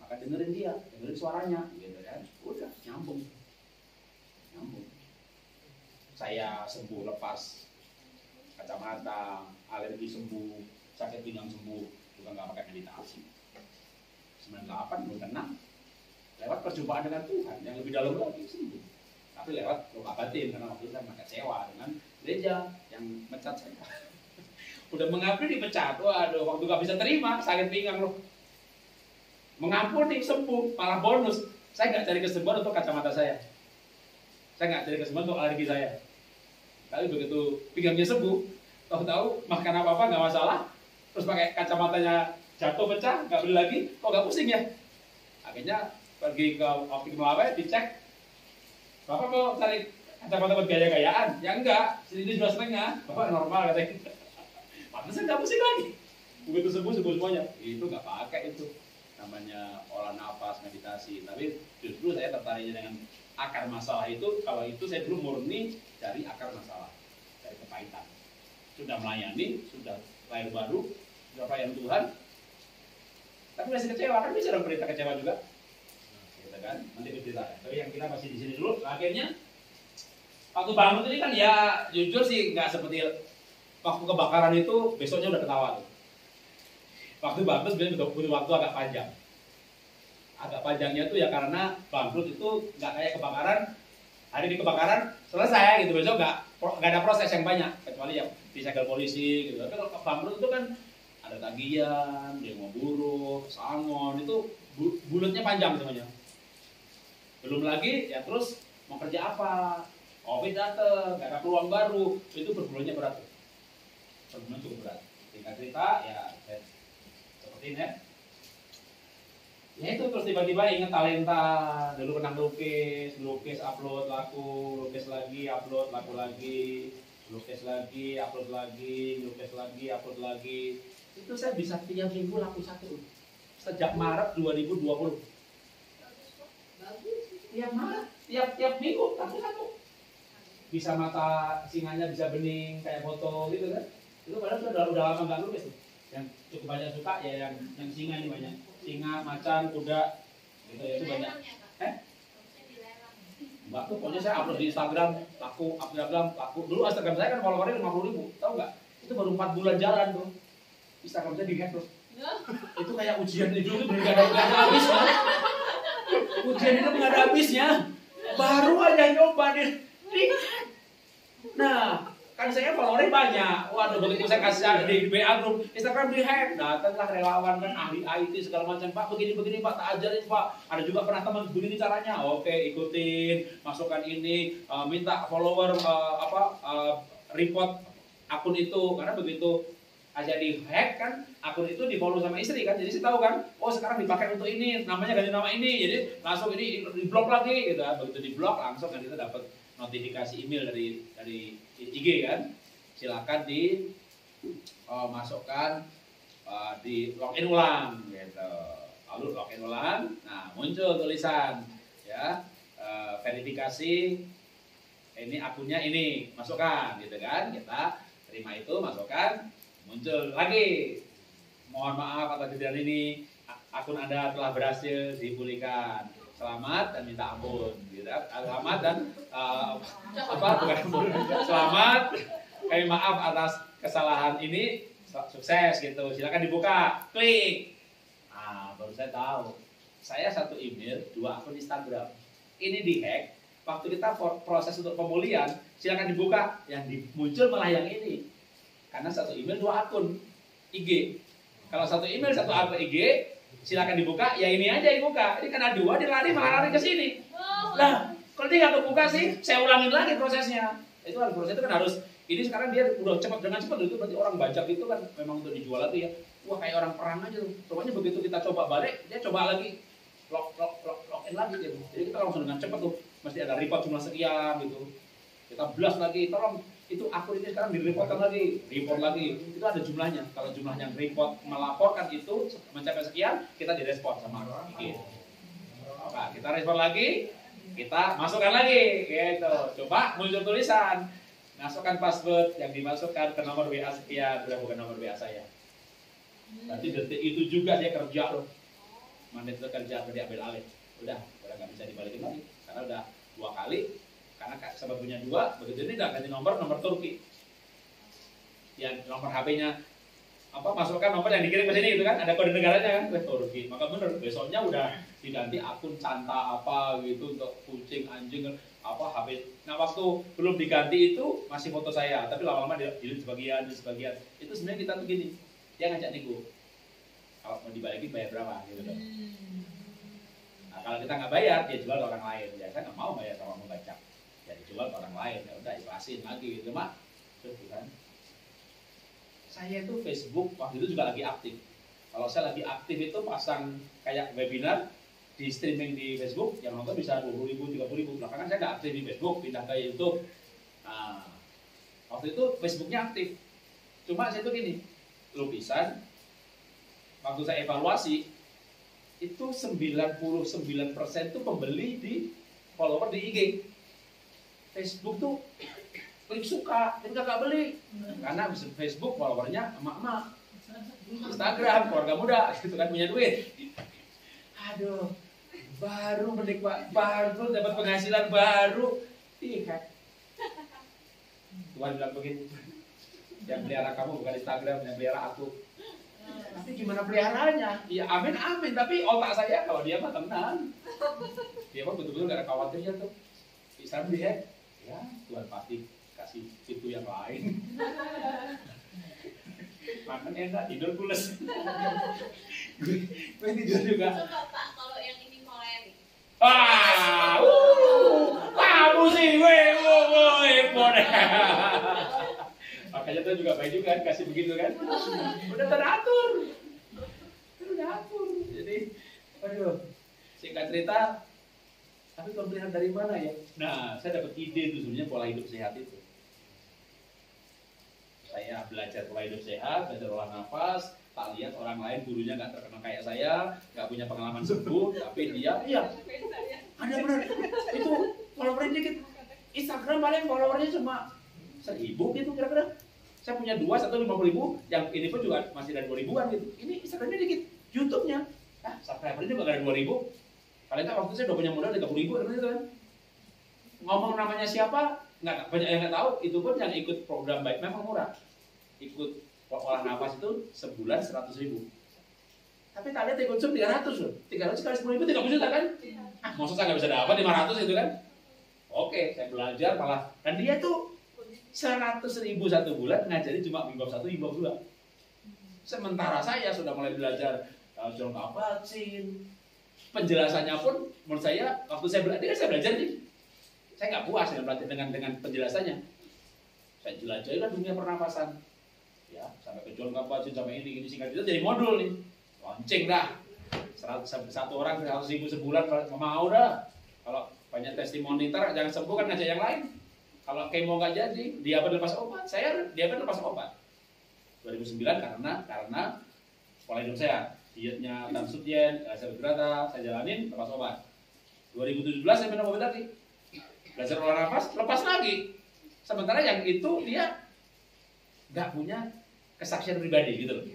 Maka dengerin dia, dengerin suaranya, gitu kan? Udah nyambung. Saya sembuh lepas kacamata, alergi sembuh, sakit pinggang sembuh, juga nggak pakai meditasi. 98 belum tenang. Lewat perjumpaan dengan Tuhan yang lebih dalam lagi sembuh. Tapi lewat luka batin karena waktu itu saya kecewa dengan gereja yang mecat saya. Udah mengakui dipecat, waduh, waktu gak bisa terima, sakit pinggang loh. Mengampuni, sembuh, malah bonus. Saya nggak cari kesembuhan untuk kacamata saya. Saya nggak cari kesembuhan untuk alergi saya. Tapi begitu pinggangnya sembuh, tahu-tahu makan apa-apa nggak masalah, terus pakai kacamatanya jatuh pecah, nggak beli lagi, kok nggak pusing ya? Akhirnya pergi ke optik Melawai, dicek, Bapak mau cari kacamata buat gaya-gayaan? Ya enggak, sini 2,5, Bapak normal katanya. Pantesan nggak pusing lagi. Begitu sembuh semuanya. Itu nggak pakai itu. Namanya olah nafas, meditasi. Tapi justru saya tertariknya dengan akar masalah itu. Kalau itu saya dulu murni dari akar masalah, dari kepahitan. Sudah melayani, sudah lahir baru, sudah pelayan Tuhan. Tapi masih kecewa, kan bisa dong berita kecewa juga. Gitu kan, nanti berita. Tapi yang kita masih di sini dulu. Akhirnya waktu bangun ini kan ya jujur sih nggak seperti waktu kebakaran itu besoknya udah ketawa tuh. Waktu bangkrut biasanya butuh waktu agak panjang. Agak panjangnya tuh ya karena bangkrut itu nggak kayak kebakaran, hari ini kebakaran selesai gitu, besok nggak ada proses yang banyak kecuali yang disegel polisi gitu. Tapi kalau bangkrut itu kan ada tagihan, demo buruh, pesangon, itu bulatnya panjang semuanya. Belum lagi ya terus mau kerja apa, Covid dateng, nggak ada peluang baru, itu perbulannya berat. Perbulan cukup berat. Singkat cerita ya seperti ini ya. Ya itu terus tiba-tiba ingat talenta, dulu pernah lukis, upload, laku, lukis lagi, upload, laku lagi, lukis lagi, upload lagi, lukis lagi, upload lagi. Itu saya bisa tiap minggu laku satu. Sejak Maret 2020. Tiap Maret, tiap minggu laku satu. Bisa mata singanya bisa bening kayak foto gitu kan. Itu padahal udah lama nggak lukis tuh. Yang cukup banyak suka ya yang singa ini banyak. Singa, macan, kuda, gitu ya, itu banyak. Mbak tuh pokoknya saya upload di Instagram, laku. Dulu Instagram saya kan followernya 50.000, tahu nggak? Itu baru 4 bulan jalan tuh. Instagram saya di-hack terus. Itu kayak ujian hidup itu benar nggak ada habisnya. Ujian itu nggak ada habisnya. Baru aja nyoba di. Nah, kan saya followernya banyak. Waduh, begitu saya kasih di WA group, Instagram di-hack. Datanglah relawan kan ahli IT segala macam. Pak, begini Pak, tak ajarin Pak. Ada juga pernah teman begini caranya. Oke, ikutin, masukkan ini, minta follower report akun itu. Karena begitu aja di-hack kan, akun itu di-follow sama istri kan. Jadi saya tahu kan, oh sekarang dipakai untuk ini, namanya ganti nama ini. Jadi langsung ini di-blok lagi gitu. Begitu di-blok langsung kan kita dapat notifikasi email dari IG kan, silakan di masukkan di login ulang gitu. Lalu login ulang, nah muncul tulisan ya verifikasi ini akunnya ini, masukkan gitu kan, kita terima itu, masukkan, muncul lagi, mohon maaf atas kejadian ini, akun Anda telah berhasil dipulihkan. Selamat dan minta ampun, gitu. Selamat dan selamat, kami maaf atas kesalahan ini, sukses gitu. Silakan dibuka, klik. Nah, baru saya tahu, saya satu email, 2 akun Instagram. Ini dihack. Waktu kita proses untuk pemulihan, silakan dibuka. Yang muncul malah yang ini, karena satu email 2 akun IG. Kalau satu email 1 akun IG, silakan dibuka, ya ini aja dibuka. Ini karena 2 dia lari malah lari ke sini. Nah, kalau dia nggak kebuka sih, saya ulangin lagi prosesnya. Itu kan proses itu kan harus. Ini sekarang dia udah cepat dengan cepat itu berarti orang bajak itu kan memang untuk dijual itu ya. Wah kayak orang perang aja tuh. Pokoknya begitu kita coba balik, dia coba lagi login lagi gitu. Jadi kita langsung dengan cepat tuh. Mesti ada report jumlah sekian gitu. Kita blast lagi, tolong itu akun ini sekarang di-reportkan lagi, report lagi, itu ada jumlahnya. Kalau jumlah yang report melaporkan itu mencapai sekian, kita direspon sama IG. Nah, kita respon lagi, kita masukkan lagi, gitu. Coba muncul tulisan, masukkan password yang dimasukkan ke nomor WA sekian, udah bukan nomor WA saya. Berarti detik itu juga dia kerja loh, mandat itu kerja, diambil alih, udah nggak bisa dibalikin lagi, karena udah 2 kali. Karena sebabnya 2, begitu ini udah ganti nomor Turki. Yang nomor HP-nya masukkan nomor yang dikirim ke sini gitu kan, ada kode negaranya kan, Turki. Maka bener besoknya udah diganti akun canta apa gitu untuk kucing, anjing HP. Nah, waktu belum diganti itu masih foto saya, tapi lama-lama dia sebagian. Itu sebenarnya kita tuh gini, dia ngajak nego. Kalau mau dibalikin bayar berapa gitu dong. Nah, kalau kita nggak bayar, dia jual ke orang lain. Ya saya nggak mau bayar sama membajak. Ya dijual ke orang lain, ya udah ikhlasin lagi gitu mak. Gitu kan. Saya itu Facebook waktu itu juga lagi aktif. Kalau saya lagi aktif itu pasang kayak webinar di streaming di Facebook, yang nonton bisa 20.000, 30.000. Belakangan saya nggak aktif di Facebook, pindah ke YouTube. Nah, waktu itu Facebooknya aktif. Cuma saya itu gini, lukisan. Waktu saya evaluasi itu 99% itu pembeli di follower di IG. Facebook tuh klik suka, kita gak beli karena Facebook followernya emak-emak, Instagram keluarga muda gitu kan, punya duit. Aduh, baru menikmati, baru dapat penghasilan baru, Tuhan bilang begini, Yang pelihara kamu bukan Instagram, yang pelihara aku. Tapi gimana peliharanya? Ya amin amin. Tapi otak saya kalau dia mah tenang. Dia mah betul-betul gak ada khawatirnya tuh. Instagram dihack, ya Tuhan pasti kasih fitur yang lain. Makan enak, tidur pules. Gue tidur juga. Coba Pak, kalau yang ini kolerik. Kamu sih, boleh. Makanya tuh juga baik juga kasih begitu kan. Udah teratur. Jadi, aduh, singkat cerita, tapi pembelian dari mana ya? Nah, saya dapat ide tuh sebenarnya pola hidup sehat itu. Saya belajar pola hidup sehat, belajar olah nafas, tak lihat orang lain gurunya nggak terkenal kayak saya, nggak punya pengalaman sembuh, tapi dia, iya, ada benar. Itu followernya dikit. Instagram paling followernya cuma 1.000 gitu kira-kira. Saya punya 2, 1 50.000, yang ini pun juga masih ada 2.000-an gitu. Ini Instagramnya dikit, YouTube-nya, subscribernya juga ada 2.000. Paling nggak waktu saya udah punya modal 30.000 gitu kan. Ngomong namanya siapa, nggak banyak yang nggak tahu. Itu pun yang ikut program baik memang murah. Ikut olah nafas itu sebulan 100.000. Tapi tak lihat ikut Zoom 300 loh. 300 kali 10.000 30 juta kan? Maksud saya nggak bisa dapat 500 itu kan? Oke, saya belajar malah. Dan dia tuh 100.000 satu bulan ngajari cuma bimbab 1, bimbab 2. Sementara saya sudah mulai belajar John Kabat-Zinn. Penjelasannya pun menurut saya waktu saya belajar nih, saya nggak puas dengan penjelasannya. Saya jelajahi kan dunia pernafasan, ya sampai ke John Kabat-Zinn sampai ini singkat itu jadi modul nih, launching dah. Satu orang 100.000 sebulan mau dah. Kalau banyak testimoni jangan sembuh kan ngajak yang lain. Kalau kemo nggak jadi, diabetes lepas obat. Saya diabetes lepas obat. 2009 karena pola hidup sehat. Dietnya Tan Sutien, saya bergerata, saya jalanin, lepas obat. 2017 saya minum obat lagi. Belajar olah nafas, lepas lagi. Sementara yang itu dia nggak punya kesaksian pribadi gitu loh.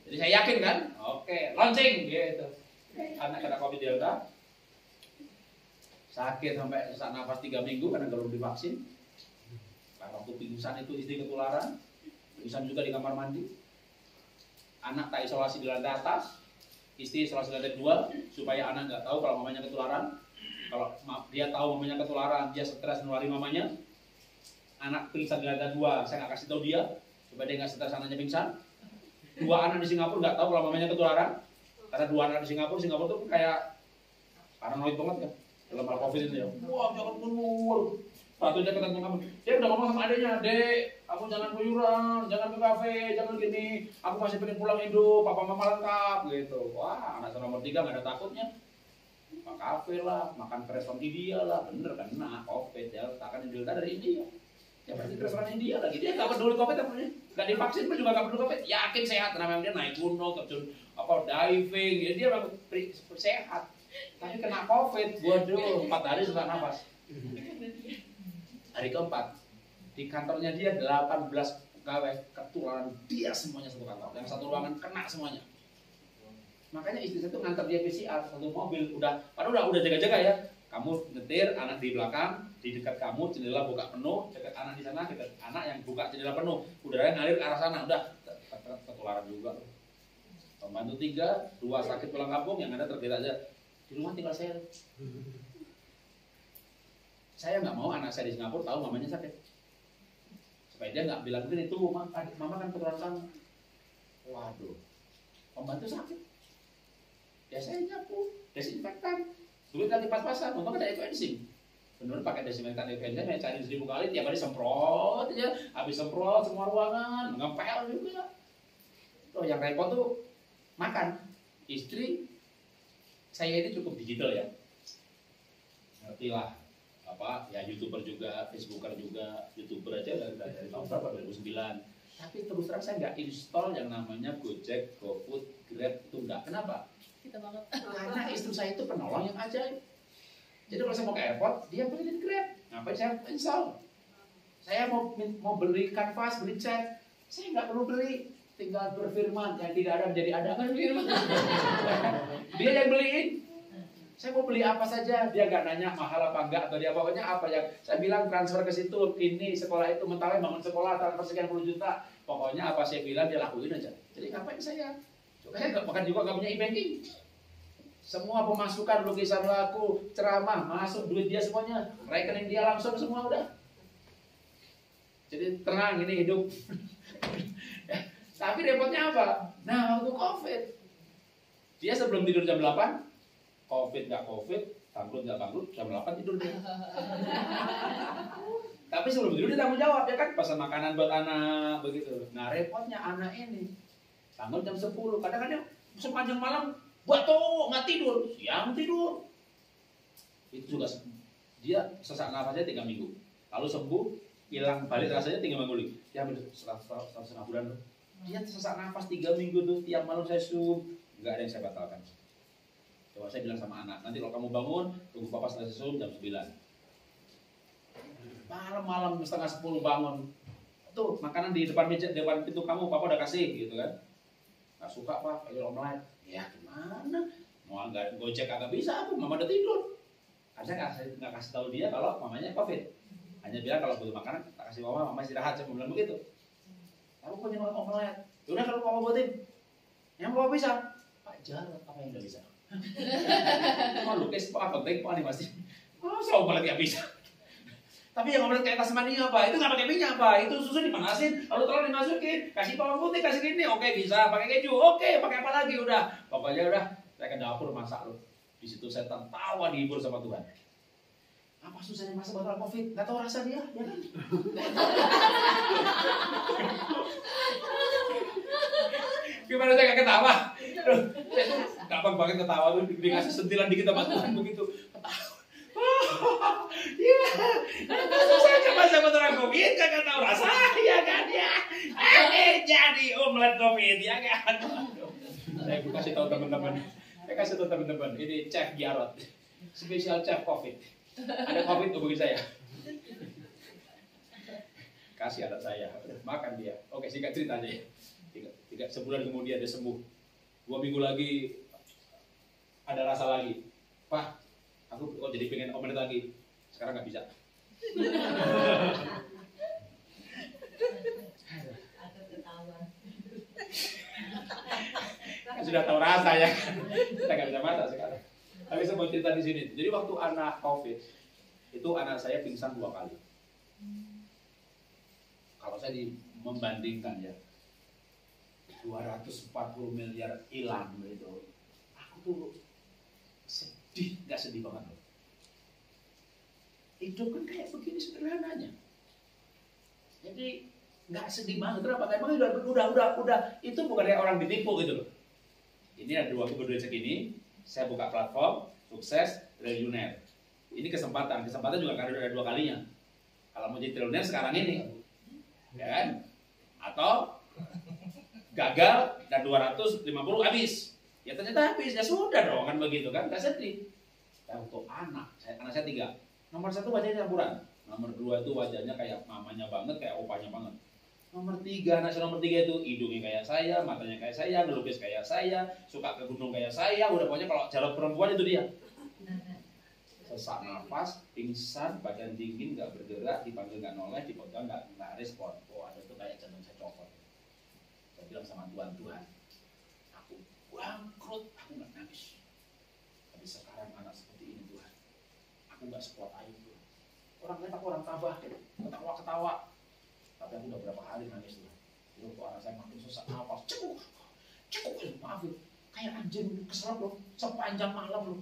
Jadi saya yakin kan, oke, launching gitu. Anak kena COVID Delta, sakit sampai sesak nafas 3 minggu karena belum divaksin. Waktu pingsan itu istri ketularan, pingsan juga di kamar mandi. Anak tak isolasi di lantai atas, istri isolasi di lantai 2 supaya anak nggak tahu kalau mamanya ketularan. Kalau dia tahu mamanya ketularan, dia stres nulari mamanya. Anak pingsan di lantai 2, saya nggak kasih tahu dia supaya dia nggak stres anaknya pingsan. 2 anak di Singapura nggak tahu kalau mamanya ketularan, karena 2 anak di Singapura tuh kayak paranoid banget ya dalam hal COVID itu ya. Wah jangan keluar. Satunya ketemu kamu, dia udah ngomong sama adiknya, dek, kamu jangan keluyuran, jangan ke kafe, jangan gini, aku masih pengen pulang hidup, papa mama lengkap gitu. Wah, anak nomor 3 nggak ada takutnya, ke kafe lah, makan ke restoran India lah, bener kan? Nah, COVID ya, takkan Delta dari India, ya berarti ke restoran India lagi. Dia nggak peduli COVID apa nih, nggak divaksin pun juga nggak peduli COVID, yakin sehat, namanya dia naik gunung, terjun diving, ya dia memang sehat. Tapi kena COVID, waduh, 4 hari susah nafas. Hari keempat, di kantornya dia 18 pegawai ketularan dia semuanya satu kantor. Yang satu ruangan kena semuanya. Makanya istri saya tuh ngantar dia PCR satu mobil. Padahal udah jaga-jaga ya. Kamu nyetir, anak di belakang, di dekat kamu jendela buka penuh, dekat anak di sana, dekat anak yang buka jendela penuh. Udaranya ngalir ke arah sana, udah ketularan juga. Pembantu 3, 2 sakit pulang kampung, yang ada tergeletak aja. Di rumah tinggal saya. Saya nggak mau anak saya di Singapura tahu mamanya sakit. Supaya dia nggak bilang gini, tuh mama kan ketularan kamu. Waduh, pembantu sakit. Ya saya nyapu, desinfektan. Duit lagi pas-pasan, untung ada ecoenzim. Bener pakai desinfektan ecoenzim, saya cari 1000 kali, tiap hari semprot aja. Habis semprot semua ruangan, ngepel juga. Tuh yang repot tuh makan. Istri saya ini cukup digital ya. Ngerti lah. Ya YouTuber juga, Facebooker juga, YouTuber aja dari tahun berapa, 2009. Tapi terus terang saya nggak install yang namanya Gojek, GoFood, Grab, itu enggak. Kenapa? Kita banget. Karena istri saya itu penolong yang ajaib. Jadi kalau saya mau ke airport, dia beliin Grab. Ngapain saya install? Saya mau beli kanvas, beli cat, saya nggak perlu beli. Tinggal berfirman, yang tidak ada menjadi ada kan firman. Dia yang beliin. Saya mau beli apa saja, dia nggak nanya mahal apa enggak, atau dia pokoknya apa yang saya bilang transfer ke situ, ini sekolah itu, mentara bangun sekolah, transfer sekian puluh juta, pokoknya apa saya bilang dia lakuin aja. Jadi ngapain saya? Saya bahkan juga nggak punya e-banking. Semua pemasukan, lukisan laku, ceramah, masuk duit dia semuanya, rekening dia langsung semua udah. Jadi tenang ini hidup. Tapi repotnya apa? Nah, waktu COVID, dia sebelum tidur jam 8, COVID nggak COVID, bangkrut nggak bangkrut, jam 8 tidur dia. Tapi sebelum tidur dia tanggung jawab, ya kan? Pesan makanan buat anak, begitu. Nah, repotnya anak ini, bangun jam 10, kadang-kadang sepanjang malam, buat tuh, nggak tidur, siang tidur. Itu juga, dia sesak nafasnya 3 minggu. Lalu sembuh, hilang balik rasanya 3 minggu lagi. Dia hampir setengah bulan tuh. Dia sesak nafas 3 minggu tuh, tiap malam saya zoom, nggak ada yang saya batalkan. Coba saya bilang sama anak, nanti kalau kamu bangun, tunggu papa selesai zoom jam 9. Malam-malam setengah 10 bangun. Tuh, makanan di depan meja, depan pintu kamu, papa udah kasih, gitu kan. Nggak suka pak, kayak omelet. Ya gimana? Mau nggak gojek agak bisa, aku mama udah tidur. Karena saya nggak kasih tahu dia kalau mamanya COVID. Hanya bilang kalau butuh makanan, tak kasih mama istirahat, saya bilang begitu. Aku pengen makan omelet. Udah kalau papa buatin, yang papa bisa. Pak Jarod, apa yang nggak bisa? Mau lukis pak, penting pak nih pasti. Oh, saya omelet nggak bisa. Tapi yang omelet kayak Tasmania apa? Itu nggak pakai minyak apa? Itu susu dipanasin, lalu telur dimasukin, kasih bawang putih, kasih gini, oke bisa. Pakai keju, oke. Pakai apa lagi udah? Pokoknya udah. Saya ke dapur masak loh. Di situ saya tertawa dihibur sama Tuhan. Apa susahnya masak botol COVID? Nggak tahu rasa dia, ya kan? Gimana saya nggak ketawa? Gampang banget ketawa tuh, dikasih sentilan dikit sama Tuhan begitu. Iya, susahnya masak botol COVID, nggak tahu rasa, ya kan ya? Jadi omelet COVID, ya kan? Saya kasih tahu teman-teman. Ini Chef Jarod, spesial Chef COVID. Ada COVID hubungi saya. Kasih anak saya, makan dia. Oke, singkat cerita aja ya. Sebulan kemudian dia sembuh. 2 minggu lagi ada rasa lagi. Pak, aku kok jadi pengen omelet lagi. Sekarang nggak bisa. Sudah tahu rasa ya. Kita nggak bisa masak sekarang. Tapi saya mau cerita di sini. Jadi waktu anak COVID, itu anak saya pingsan 2 kali. Kalau saya membandingkan ya, 240 miliar hilang gitu. Aku tuh sedih, nggak sedih banget loh. Hidup kan kayak begini sederhananya. Jadi nggak sedih banget. Kenapa? Emang udah. Itu bukan kayak orang ditipu gitu loh. Ini ada 2 duit segini. Saya buka platform, sukses, triliuner. Ini kesempatan juga karena ada 2 kalinya. Kalau mau jadi triliuner sekarang ini, ya kan? Atau gagal dan 250 habis. Ya ternyata habis, ya sudah dong kan begitu kan? Gak sedih. Dan untuk anak saya 3. Nomor 1 wajahnya campuran. Nomor 2 itu wajahnya kayak mamanya banget, kayak opanya banget. Nomor 3, anak saya nomor 3 itu hidungnya kayak saya, matanya kayak saya, ngelukis kayak saya, suka ke gunung kayak saya, udah pokoknya kalau Jarod perempuan itu dia. Sesak nafas, pingsan, badan dingin, nggak bergerak, dipanggil nggak noleh, dipegang nggak respon. Oh ada tuh kayak jantung saya copot. Saya bilang sama Tuhan, aku bangkrut, aku nggak nangis. Tapi sekarang anak seperti ini Tuhan, aku nggak sekuat air Tuhan. Orang lihat aku orang tabah, ketawa. Tapi aku udah berapa hari nangis tuh. Itu kok anak saya makin susah nafas, cekuk, maaf ya, kayak anjing keserap loh, sepanjang malam loh.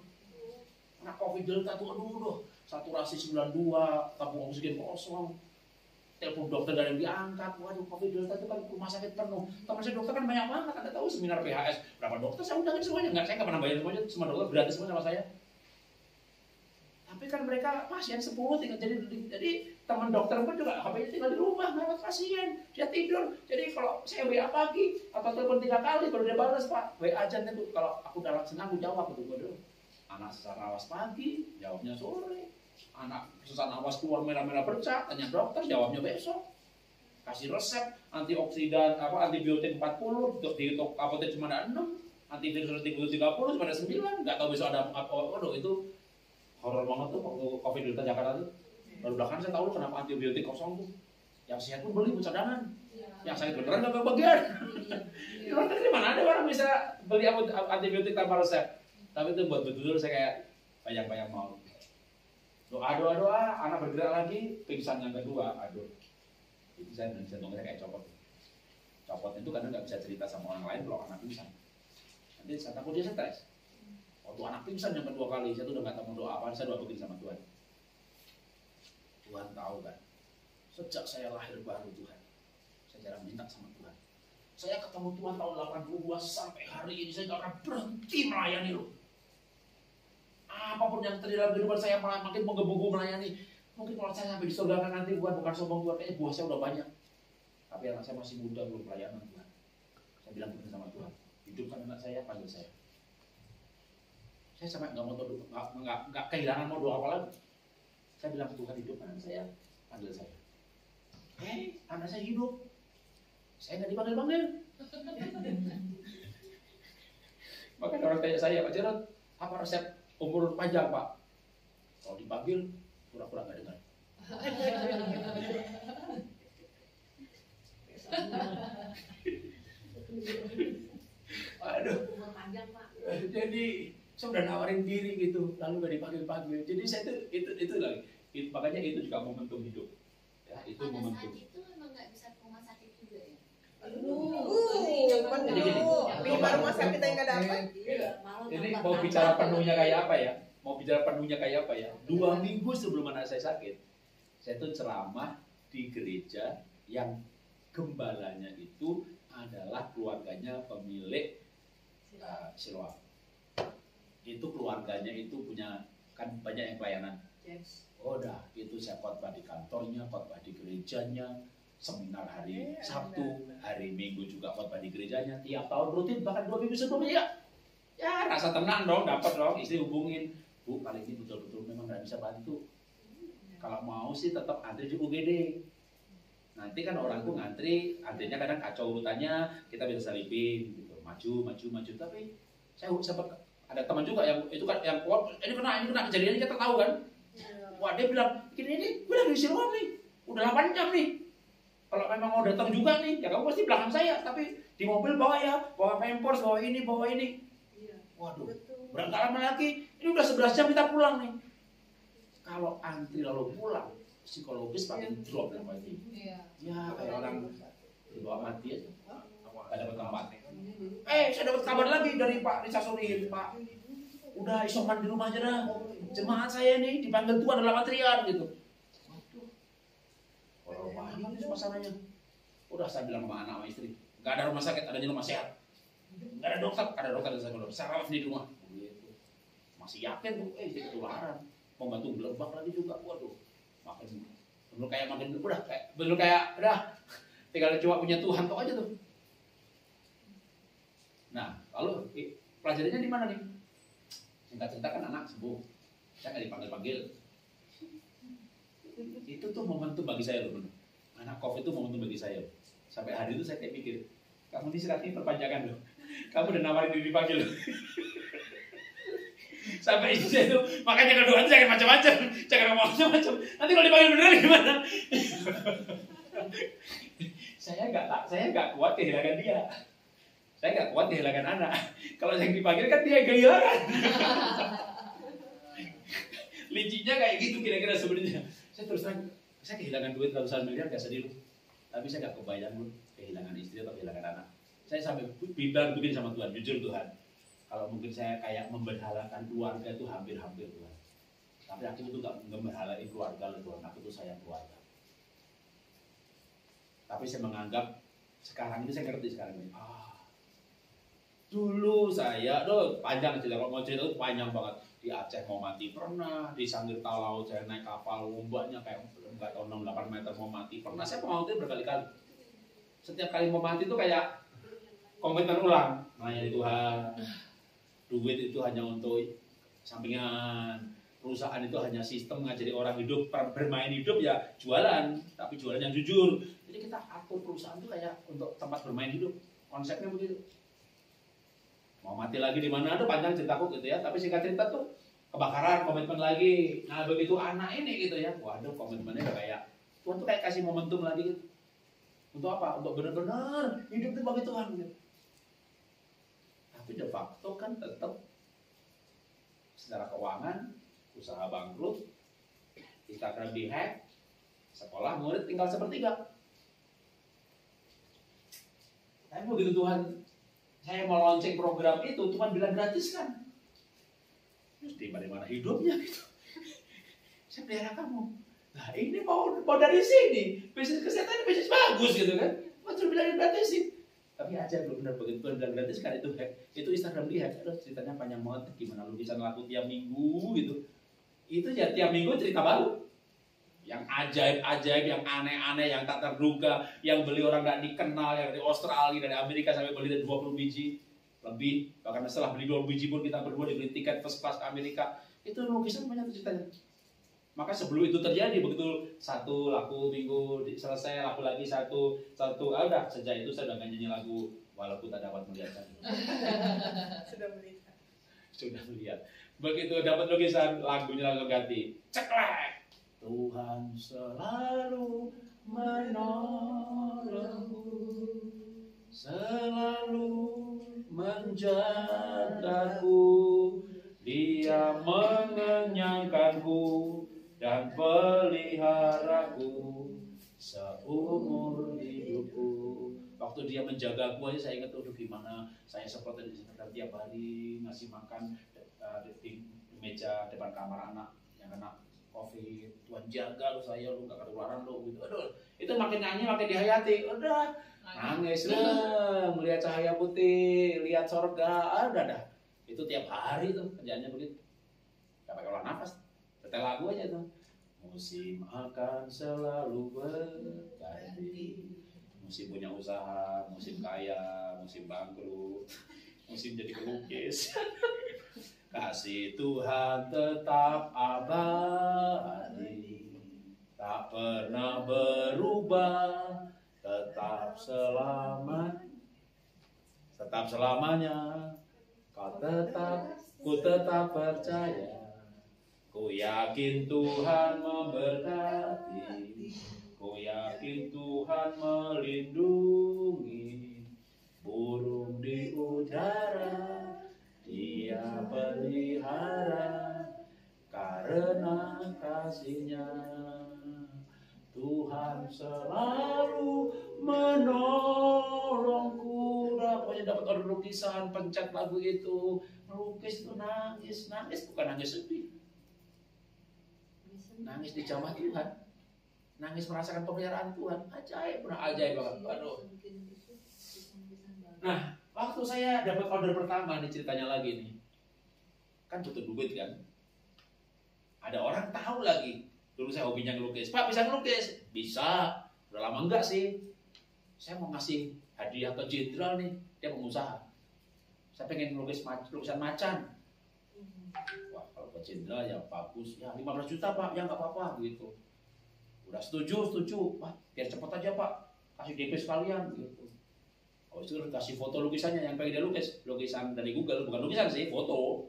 Anak COVID delta tuh, aduh, saturasi 92, tabung oksigen kosong, telepon dokter gak ada yang diangkat, waduh COVID delta itu kan rumah sakit penuh. Teman saya dokter kan banyak banget, Anda tahu seminar PHS, berapa dokter saya undangin semuanya, saya nggak pernah bayar semuanya, semua dokter gratis semua sama saya. Tapi kan mereka pasien 10 tinggal jadi teman dokter pun juga HP-nya tinggal di rumah merawat pasien, dia tidur. Jadi kalau saya WA pagi atau telepon 3 kali baru dia balas Pak, WA aja itu kalau aku dalam senang aku jawab itu dulu. Anak sesak napas pagi, jawabnya sore. Anak sesak napas keluar merah-merah bercak, tanya dokter, jawabnya besok. Kasih resep antioksidan antibiotik 40, di apotek cuma ada 6. antivirus 30 cuma ada 9, nggak tahu besok ada apa. Waduh, itu horor banget tuh waktu COVID di Jakarta tuh. Baru belakangan saya tahu kenapa antibiotik kosong tuh. Yang sehat pun beli buat cadangan. Yang sakit beneran nggak kebagian. Di luar negeri mana ada orang bisa beli antibiotik tanpa resep. Tapi itu buat betul-betul saya kayak bayang-bayang mau. Doa, anak bergerak lagi, pingsan yang kedua, aduh. Itu saya jantungnya kayak copot. Copot itu kadang nggak bisa cerita sama orang lain kalau anak pingsan. Nanti saya takut dia stres. Waktu anak pingsan yang kedua kali, saya tuh udah nggak tahu mau doa apa, saya doa begini sama Tuhan. Tuhan tahu kan, sejak saya lahir baru Tuhan, saya jarang minta sama Tuhan. Saya ketemu Tuhan tahun 82 sampai hari ini saya nggak akan berhenti melayani lo. Apapun yang terjadi dalam kehidupan saya makin menggebu-gebu melayani. Mungkin kalau saya sampai di surga kan nanti bukan sombong Tuhan, kayaknya buah saya udah banyak. Tapi anak saya masih muda belum pelayanan Tuhan. Saya bilang begini sama Tuhan, hidupkan anak saya, panggil saya. Saya sampai nggak kehilangan mau doa apa lagi. Saya bilang Tuhan hidupkan anak saya, panggil saya. Anak saya hidup. Saya nggak dipanggil-panggil. Makanya orang tanya saya, Pak Jarod, apa resep umur panjang Pak? Kalau dipanggil, pura-pura nggak dengar. Aduh. Jadi saya udah nawarin diri gitu, lalu gak dipanggil-panggil. Jadi saya itu lagi. Makanya itu juga momentum hidup. Ya, itu pada momentum. saat itu memang nggak bisa ke rumah sakit juga ya. Jadi lima rumah sakit yang nggak dapat. Ini mau bicara penuhnya kayak apa ya? Mau bicara penuhnya kayak apa ya? 2 minggu sebelum anak saya sakit, saya tuh ceramah di gereja yang gembalanya itu adalah keluarganya pemilik Siloam. Itu keluarganya itu punya kan banyak yang pelayanan. Udah, itu saya khotbah di kantornya, khotbah di gerejanya, seminar hari Sabtu, hari Minggu juga khotbah di gerejanya, tiap tahun rutin bahkan 2 minggu sebelumnya. Ya rasa tenang dong, dapat dong, istri hubungin, Bu, kali ini betul-betul memang nggak bisa bantu. Kalau mau sih tetap antri di UGD. Nanti kan orang tuh ngantri, antrinya kadang kacau urutannya, kita bisa selipin, gitu. maju. Tapi saya sempat ada teman juga yang itu kan yang ini kena kejadiannya kita tahu kan. Wah dia bilang, ini gue lagi di Siloam nih, udah 8 jam nih. Kalau memang mau datang juga nih, ya kamu pasti belakang saya, tapi di mobil bawa pampers, bawa ini. Waduh, berapa lama lagi? Ini udah 11 jam kita pulang nih. Kalau antri lalu pulang, psikologis paling drop yang pasti. Ya kayak orang berdoa mati aja. Gak dapat tempat. Saya dapat kabar lagi dari Pak Risasurin, Pak. Udah isoman di rumah aja dah. Jemaat saya nih dipanggil Tuhan dalam antrian gitu. Waduh. Kalau wahyu ini suasananya. Udah saya bilang sama anak sama istri, gak ada rumah sakit, adanya rumah sehat. Gak ada dokter di sana. Saya rawat di rumah. Gitu. Masih yakin tuh, saya ketularan. Mau bantu gelebak lagi juga. Waduh. Makin udah tinggal cuma punya Tuhan kok aja tuh. Nah, lalu pelajarannya di mana nih? Singkat cerita kan anak sembuh, saya nggak dipanggil-panggil. Itu tuh momentum bagi saya loh. Anak COVID itu momentum bagi saya. Sampai hari itu saya kayak pikir, kamu ini siratnya perpanjangan loh. Kamu udah nawarin diri dipanggil. Sampai istri saya itu, makanya kalau doa jangan macam-macam, jangan ngomong macam-macam. Nanti kalau dipanggil beneran gimana? Saya nggak kuat kehilangan dia. Saya nggak kuat kehilangan anak. Kalau yang dipanggil kan dia kehilangan. Lincinya kayak gitu kira-kira sebenarnya. Saya terus terang, saya kehilangan duit ratusan miliar nggak sedih loh. Tapi saya nggak kebayang loh kehilangan istri atau kehilangan anak. Saya sampai bilang begini sama Tuhan, jujur Tuhan. Kalau mungkin saya kayak memberhalakan keluarga itu hampir-hampir Tuhan. Tapi aku itu nggak memberhalain keluarga loh Tuhan. Aku itu sayang keluarga. Tapi saya menganggap sekarang ini saya ngerti sekarang ini. Dulu saya, panjang cerita, kalau mau cerita itu panjang banget. Di Aceh mau mati pernah, di Sangir Talau saya naik kapal, ombaknya kayak nggak tahu 6-8 meter mau mati pernah. Saya mau mati berkali-kali. Setiap kali mau mati itu kayak komitmen ulang. Nanya Tuhan, duit itu hanya untuk sampingan, perusahaan itu hanya sistem ngajari orang hidup, bermain hidup ya jualan, tapi jualan yang jujur. Jadi kita atur perusahaan itu kayak untuk tempat bermain hidup, konsepnya begitu. Mau mati lagi di mana? Aduh panjang ceritaku gitu ya. Tapi singkat cerita tuh kebakaran, komitmen lagi. Nah begitu anak ini gitu ya. Waduh komitmennya udah kayak Tuhan tuh kayak kasih momentum lagi gitu. Untuk apa? Untuk benar-benar hidup itu bagi Tuhan gitu. Tapi de facto kan tetap secara keuangan, usaha bangkrut, Instagram dihack, sekolah murid tinggal sepertiga. Tapi begitu Tuhan, saya mau launching program itu, Tuhan bilang gratis kan. Terus di mana hidupnya gitu. Saya pelihara kamu. Nah ini mau dari sini, bisnis kesehatan bisnis bagus gitu kan. Macam bilang gratisin. Tapi aja belum benar begitu Tuhan bilang gratis kan itu hack. Itu Instagram dihack. Aduh ceritanya panjang banget. Gimana lukisan laku tiap minggu gitu. Itu ya tiap minggu cerita baru. Yang ajaib-ajaib, yang aneh-aneh, yang tak terduga, yang beli orang gak dikenal, yang dari Australia, dari Amerika sampai beli 20 biji lebih. Bahkan setelah beli 20 biji pun kita berdua dibeli tiket first class ke Amerika. Itu lukisan banyak ceritanya. Maka sebelum itu terjadi, begitu satu laku minggu selesai, laku lagi satu, udah sejak itu saya udah gak nyanyi lagu walaupun tak dapat melihatnya. Sudah melihat. Begitu dapat lukisan, lagunya langsung ganti. Ceklek. Tuhan selalu menolongku, selalu menjagaku, Dia mengenyangkanku dan peliharaku seumur hidupku. Waktu Dia menjagaku aja saya ingat tuh gimana saya seperti di sana tiap hari ngasih makan di meja depan kamar anak yang kena COVID. Tuhan jaga lu saya, lu gak ketularan lu gitu. Aduh, itu makin nyanyi makin dihayati. Udah nangis lah, melihat cahaya putih, lihat sorga, udah dah. Itu tiap hari tuh kerjaannya begitu. Gak pakai olah nafas, setel lagu aja tuh. Musim akan selalu berganti. Musim punya usaha, musim kaya, musim bangkrut, musim jadi pelukis. Kasih Tuhan tetap abadi, tak pernah berubah, tetap selamanya. Ku tetap percaya, ku yakin Tuhan memberkati, ku yakin Tuhan melindungi burung di udara. Dia pelihara karena kasih-Nya. Tuhan selalu menolongku. Pokoknya dapat order lukisan, pencet lagu itu, melukis itu nangis bukan nangis sedih, nangis dijamah Tuhan, nangis merasakan pemeliharaan Tuhan. Ajaib banget. Aduh. Nah, waktu saya dapat order pertama nih ceritanya lagi nih, kan butuh duit kan. Ada orang tahu lagi, dulu saya hobinya ngelukis. Pak bisa ngelukis? Bisa. Udah lama enggak sih. Saya mau ngasih hadiah ke jenderal nih, dia pengusaha. Saya pengen ngelukis lukisan macan. Wah kalau ke jenderal ya bagus, ya 15 juta Pak, ya nggak apa-apa gitu. Udah setuju. Pak biar cepet aja Pak, kasih DP sekalian gitu. Oh itu kasih foto lukisannya yang pengen dia lukis, lukisan dari Google, bukan lukisan sih, foto.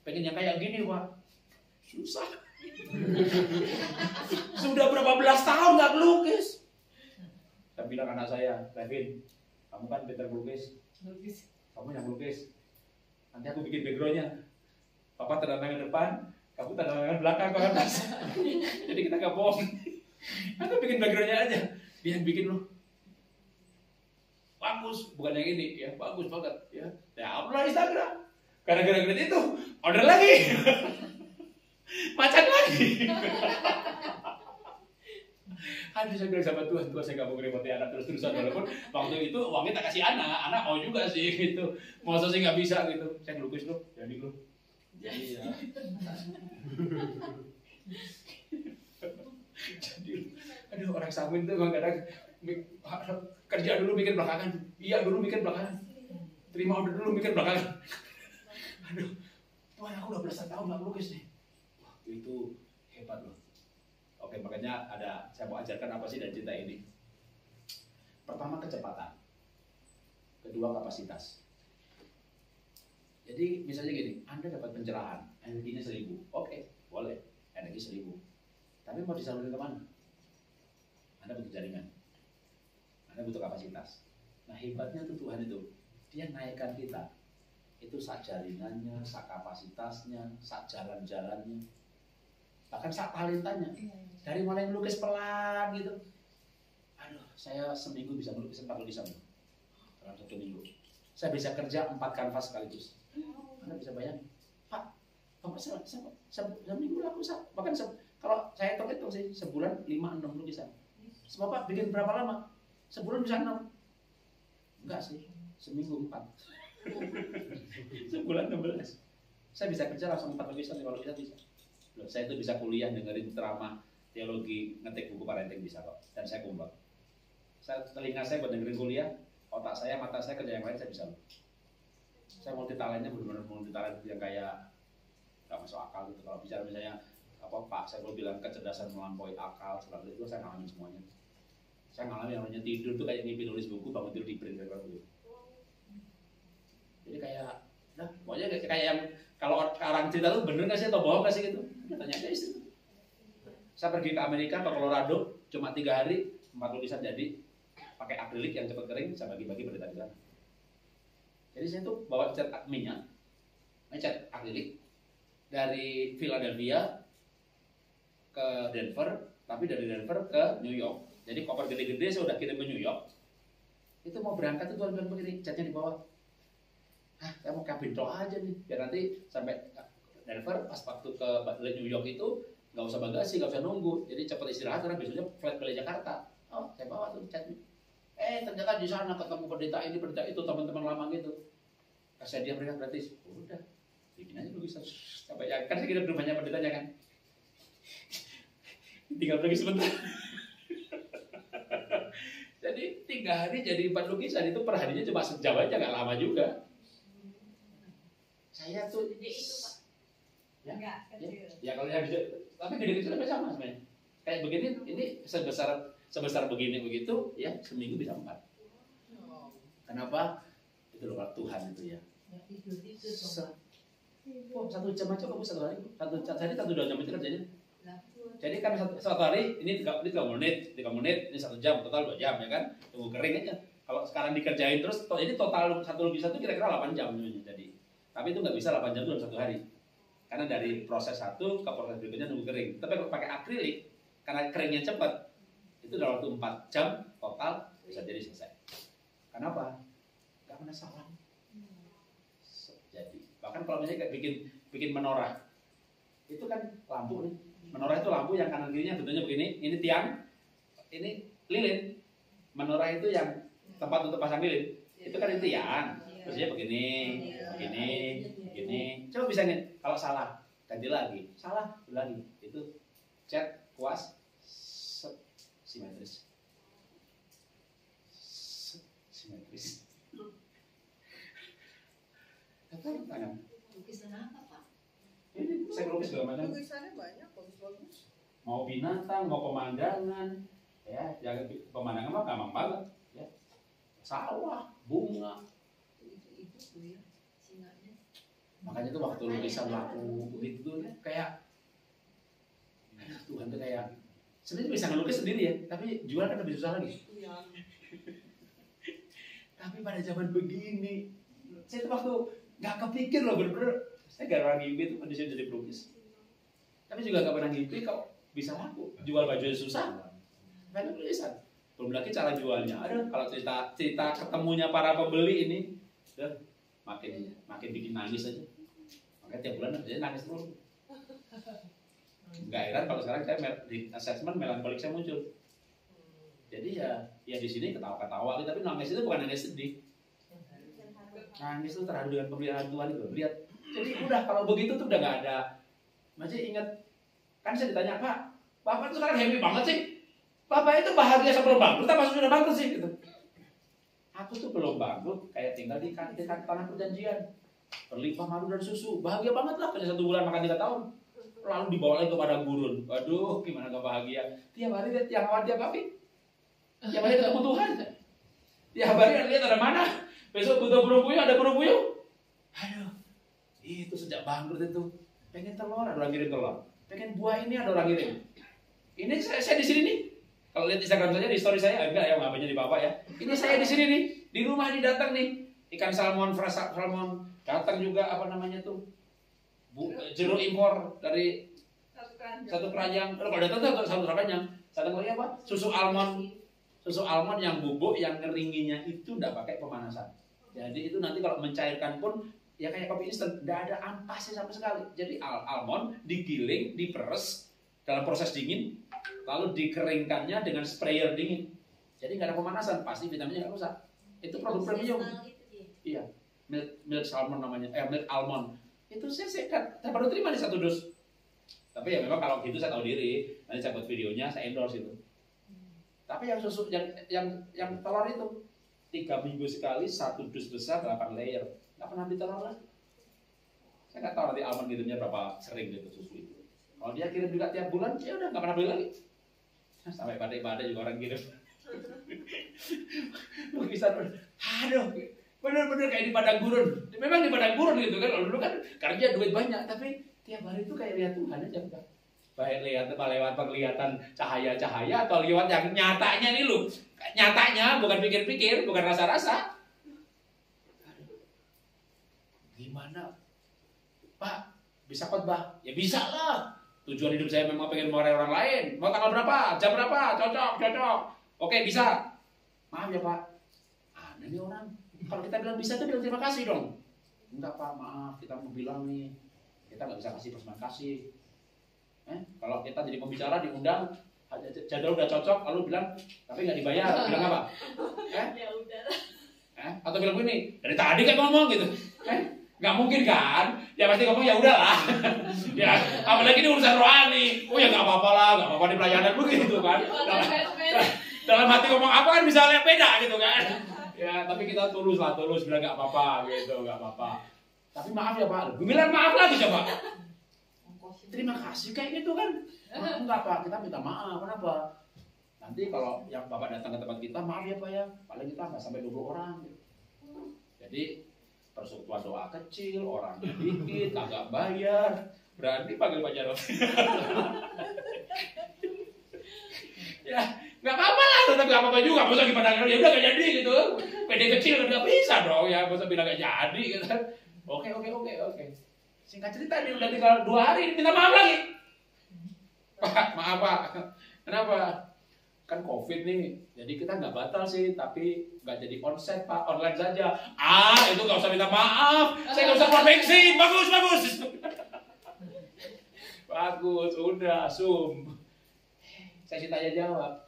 Pengen yang kayak gini Pak, susah. Sudah berapa belas tahun nggak lukis. Saya bilang anak saya, Kevin, kamu kan pintar lukis, kamu yang lukis. Nanti aku bikin backgroundnya. Papa tanda tangan depan, kamu tanda tangan belakang ke atas. Jadi kita nggak bohong. Aku bikin backgroundnya aja, dia yang bikin loh. Bagus, bukan yang ini ya, bagus banget ya. Ya upload Instagram. Karena gara-gara itu order lagi. Macan lagi. Aduh saya bilang sama Tuhan saya gak mau ngerepotin anak terus-terusan. Walaupun waktu itu uangnya tak kasih anak mau juga sih gitu. Masa sih gak bisa gitu. Saya ngelukis loh, jadi loh. Jadi ya. Jadi, aduh orang Samin tuh kadang kerja dulu mikir belakangan, iya dulu mikir belakangan, terima order dulu mikir belakangan. Aduh, Tuhan aku udah belasan tahun gak melukis nih. Wah itu hebat loh. Oke makanya saya mau ajarkan apa sih dari cinta ini. Pertama kecepatan, kedua kapasitas. Jadi misalnya gini, Anda dapat pencerahan, energinya 1000, oke, boleh, energi 1000. Tapi mau disalurkan kemana? Anda butuh jaringan, Anda butuh kapasitas. Nah hebatnya tuh Tuhan itu, Dia naikkan kita. Itu sak jaringannya, sak kapasitasnya, sak jalan-jalannya, bahkan sak talentanya. Dari mulai melukis pelan gitu. Aduh, saya seminggu bisa melukis 4 lukisan dalam 1 minggu. Saya bisa kerja 4 kanvas sekaligus. Anda bisa bayangin, Pak, Bapak seminggu laku, bahkan kalau saya hitung sih, sebulan 5-6 lukisan. Bapak bikin berapa lama? Sebulan bisa 6? Enggak sih, seminggu 4. Sebulan 16. Saya bisa kerja langsung 4 lukisan, 5 lukisan bisa. Loh, saya itu bisa kuliah dengerin ceramah teologi, ngetik buku parenting bisa kok. Dan saya kumpul. Telinga saya buat dengerin kuliah, otak saya, mata saya kerja yang lain saya bisa. Saya multi talentnya benar-benar multi talent yang kayak nggak masuk akal gitu. Kalau bicara misalnya apa Pak, saya mau bilang kecerdasan melampaui akal, seperti itu saya ngalamin semuanya. Saya ngalamin yang namanya tidur tuh kayak ngimpi nulis buku, bangun tidur di print kayak gitu. Jadi kayak, nah pokoknya kayak yang kalau orang cerita tuh bener nggak sih atau bohong nggak sih gitu? Tanya aja istri. Saya pergi ke Amerika, ke Colorado, cuma 3 hari, 4 lukisan jadi, pakai akrilik yang cepat kering, saya bagi-bagi berita di sana. Jadi saya tuh bawa cat minyak, ngecat akrilik dari Philadelphia ke Denver, tapi dari Denver ke New York. Jadi koper gede-gede saya udah kirim ke New York. Itu mau berangkat tuh Tuhan bilang begini, catnya di bawah. Saya mau kabin doa aja nih, biar nanti sampai Denver pas waktu ke New York itu nggak usah bagasi, nggak usah nunggu. Jadi cepat istirahat karena besoknya flight balik Jakarta. Oh, saya bawa tuh catnya. Ternyata di sana ketemu pendeta ini, pendeta itu, teman-teman lama gitu. Kasih dia mereka gratis. Udah, bikin aja lukisan. Sampai ya, kan saya kirim rumahnya pendetanya kan. Tinggal pergi sebentar. Jadi 3 hari jadi 4 lukisan itu perharinya cuma sejam aja, nggak lama juga. Saya tuh Gede itu Pak. ya, Enggak, kecil. ya kalau yang bisa, tapi gede-gede juga sama sebenarnya. Kayak begini, ini sebesar begini begitu, ya seminggu bisa 4. Kenapa? Itu loh Tuhan itu ya. Oh, 1 jam aja kamu 1 hari, 1 jam itu kerjanya. Jadi kan satu hari ini 3 menit, ini 1 jam, total 2 jam ya kan, tunggu kering aja. Kalau sekarang dikerjain terus, jadi total 1 lukisan itu kira-kira 8 jam jadi. Tapi itu nggak bisa 8 jam dalam 1 hari, karena dari proses 1 ke proses berikutnya nunggu kering. Tapi kalau pakai akrilik, karena keringnya cepat, itu dalam waktu 4 jam total bisa jadi selesai. Kenapa? Nggak pernah salah. Jadi bahkan kalau misalnya kayak bikin menorah, itu kan lampu nih. Menorah itu lampu yang kanan kirinya bentuknya begini. Ini tiang, ini lilin. Menorah itu yang tempat untuk pasang lilin. Itu kan itu tiang. Terus dia begini. Coba bisa nih, kalau salah ganti lagi, salah lagi. Itu cat kuas simetris. Tangan. Lukisan apa Pak? Ini saya lukis segala macam. Lukisannya banyak, bagus-bagus. Mau binatang, mau pemandangan, ya, yang pemandangan mah gampang banget, ya. Sawah, bunga. Itu ya, singanya. Makanya tuh waktu lukisan laku begitu tuh kayak Tuhan tuh kayak sebenarnya bisa ngelukis sendiri ya, tapi jual kan lebih susah lagi. Iya. Tapi pada zaman begini, saya tuh waktu nggak kepikir loh bener-bener. Saya gak pernah ngimpi tuh kondisi jadi pelukis. Tapi juga gak pernah ngimpi kok bisa laku. Jual baju susah, main tulisan. Belum lagi cara jualnya. Aduh, kalau cerita ketemunya para pembeli ini, makin bikin nangis aja. Makanya tiap bulan kerjanya nangis terus. Nggak heran kalau sekarang saya di assessment melankolik saya muncul. Jadi ya di sini ketawa-ketawa, tapi nangis itu bukan nangis sedih. Nangis itu terharu dengan pemeliharaan Tuhan itu. Lihat. Jadi udah kalau begitu tuh udah nggak ada. Masih ingat kan saya ditanya, Pak, Bapak tuh sekarang happy banget sih. Bapak itu bahagia sebelum bangkrut, apa sudah bangkrut sih gitu. Aku tuh belum bangkrut, kayak tinggal di tanah perjanjian, berlimpah madu dan susu, bahagia banget lah. Kerja 1 bulan makan 3 tahun, lalu dibawa lagi kepada gurun. Waduh, gimana gak bahagia? Tiap hari lihat tiap hari, tiap hari ketemu Tuhan. Tiap hari lihat ada mana. Besok butuh burung puyuh, ada burung puyuh. Aduh, itu sejak bangkrut itu pengen telur ada orang kirim telur, pengen buah ini ada orang kirim. Ini saya di sini nih. Kalau lihat Instagram saya di story saya enggak ya ngapainnya di bapak ya. Ini saya di sini nih, di rumah ini datang nih ikan salmon, fresh salmon datang juga apa namanya tuh jeruk impor dari satu keranjang. Kalau datang tuh satu keranjang. Satu lagi apa? Susu almond yang bubuk yang ngeringinya itu enggak pakai pemanasan. Jadi itu nanti kalau mencairkan pun ya kayak kopi instan, enggak ada ampasnya sama sekali. Jadi almond digiling, diperes dalam proses dingin, lalu dikeringkannya dengan sprayer dingin. Jadi nggak ada pemanasan, pasti vitaminnya nggak rusak. Itu produk premium. Iya, milk salmon namanya, milk almond. Itu saya baru terima nih 1 dus. Tapi ya memang kalau gitu saya tahu diri. Nanti saya buat videonya, saya endorse itu. Tapi yang susu yang telur itu 3 minggu sekali 1 dus besar 8 layer. Nggak pernah beli telur lagi. Saya nggak tahu nanti almond ngirimnya berapa sering gitu susu itu. Kalau dia kirim juga tiap bulan, ya udah nggak pernah beli lagi. Sampai badai-badai juga orang kirim. Lukisan, aduh, bener-bener kayak di padang gurun. Memang di padang gurun gitu kan. Kalau dulu kan kerja duit banyak, tapi tiap hari itu kayak lihat Tuhan aja udah. Baik lewat penglihatan cahaya-cahaya atau lewat yang nyatanya nih lu. Nyatanya bukan pikir-pikir, bukan rasa-rasa. Gimana, Pak? Bisa khotbah? Ya bisa lah. Tujuan hidup saya memang pengen mewarai orang lain. Mau tanggal berapa? Jam berapa? Cocok. Oke, bisa. Maaf ya Pak. Aneh nih orang. Kalau kita bilang bisa, itu bilang terima kasih dong. Enggak Pak, maaf. Kita mau bilang nih. Kita nggak bisa kasih terima kasih. Kalau kita jadi pembicara diundang, jadwal udah cocok, lalu bilang, tapi nggak dibayar. Bilang apa? Ya udah. Atau bilang begini, dari tadi kan ngomong gitu. Nggak mungkin kan? Ya pasti ngomong ya udahlah. Ya, apalagi ini urusan rohani. Oh ya nggak apa-apa lah, nggak apa-apa di pelayanan begitu kan. Dalam hati ngomong apa kan bisa lihat beda gitu kan. Ya, tapi kita tulus bilang nggak apa-apa gitu, nggak apa-apa. Tapi maaf ya Pak, bilang maaf lagi coba. Terima kasih kayak gitu kan. Enggak Pak, kita minta maaf. Kenapa? Nanti kalau yang Bapak datang ke tempat kita, maaf ya Pak ya, paling kita nggak sampai 20 orang. Gitu. Jadi persekutuan doa kecil, orangnya dikit, kagak bayar, berani panggil Pak Jarod. Ya, nggak apa-apa lah, tetap nggak apa-apa juga. Masa gimana? Ya udah nggak jadi gitu. PD kecil nggak bisa dong ya, masa bilang nggak jadi gitu. Oke. Singkat cerita dia udah tinggal 2 hari, minta maaf lagi. Pak, maaf Pak. Kenapa? Kan COVID nih, jadi kita nggak batal sih, tapi nggak jadi onsite Pak, online saja. Itu nggak usah minta maaf, saya nggak usah keluar bensin, bagus. Bagus, udah, Zoom. Saya sih tanya jawab.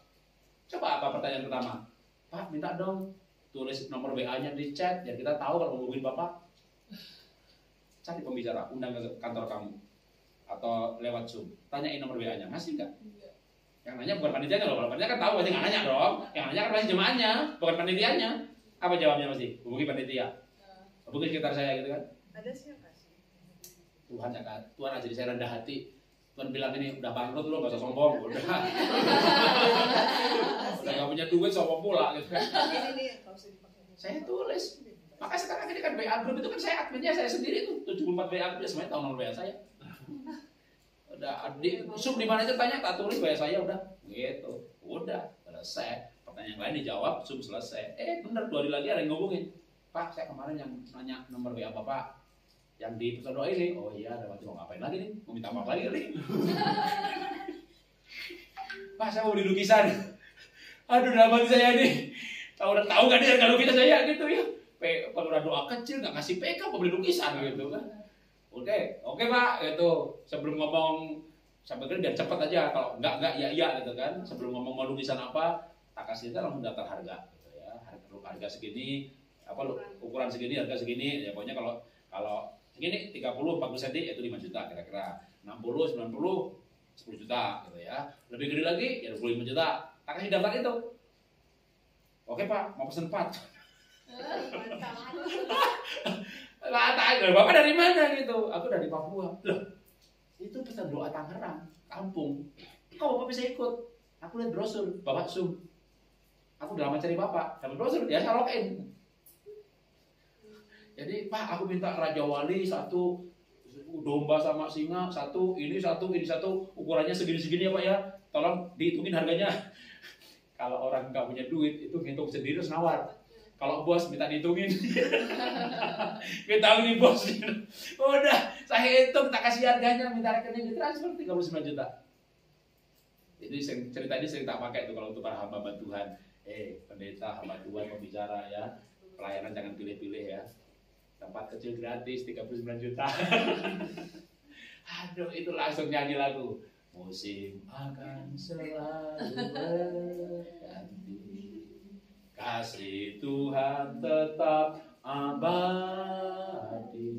Coba apa pertanyaan pertama? Pak, minta dong tulis nomor WA-nya di chat, biar kita tahu kalau ngomongin Bapak. Cari pembicara, undang ke kantor kamu, atau lewat Zoom, tanyain nomor WA-nya, ngasih nggak? Yang nanya bukan panitianya loh, kalau panitia kan tahu pasti nggak nanya dong. Yang nanya kan pasti jemaatnya, bukan panitianya. Apa jawabnya pasti? Hubungi panitia. Hubungi sekitar saya gitu kan. Ada sih yang kasih. Tuhan aja saya rendah hati. Tuhan bilang ini udah bangkrut lo, gak usah sombong. Udah gak punya duit, sombong pula gitu kan. Ini nih kalau usah dipakai. Saya tulis. Maka sekarang ini kan WA group itu kan saya adminnya saya sendiri tuh 74 WA group, semuanya tahu nomor WA saya. Udah di Zoom di mana aja tanya, tak tulis WA saya udah gitu. Udah selesai. Pertanyaan yang lain dijawab, Zoom selesai. Bener 2 hari lagi ada yang ngomongin. Pak, saya kemarin yang nanya nomor WA Bapak yang di pesan doa ini. Oh iya, ada waktu mau ngapain lagi nih? Mau minta maaf lagi nih. Pak, saya mau beli lukisan. Aduh, dalam hati saya nih. Tahu nggak nih harga lukisan saya gitu ya? Kalau udah doa kecil nggak ngasih PK mau beli lukisan gitu kan. Oke Pak, itu sebelum ngomong saya pikir biar cepat aja, kalau enggak ya gitu kan. Sebelum ngomong mau lukisan apa, tak kasih kita langsung daftar harga gitu ya. Harga segini, ukuran segini, harga segini. Ya pokoknya kalau segini 30 40 cm itu 5 juta kira-kira. 60 90 10 juta gitu ya. Lebih gede lagi ya 25 juta. Tak kasih daftar itu. Oke Pak, mau pesen 4. Tanya, Bapak dari mana gitu? Aku dari Papua. Loh, itu pesan doa Tangerang, kampung. Kok Bapak bisa ikut? Aku lihat brosur, Bapak Zoom. Aku udah lama cari Bapak, dapat brosur, ya saya login. Jadi Pak, aku minta Raja Wali 1 Domba sama singa satu, ini satu, ukurannya segini-segini ya Pak ya. Tolong dihitungin harganya. Kalau orang nggak punya duit itu ngitung sendiri terus nawar. Kalau bos minta dihitungin, minta ini bos. Udah, saya hitung, tak kasih harganya, minta rekening ditransfer 39 juta. Itu cerita ini sering tak pakai tuh kalau untuk para hamba Tuhan. Pendeta, hamba Tuhan, pembicara ya, pelayanan jangan pilih-pilih ya. Tempat kecil gratis 39 juta. Aduh, itu langsung nyanyi lagu. Musim akan selalu berganti. Kasih Tuhan tetap abadi,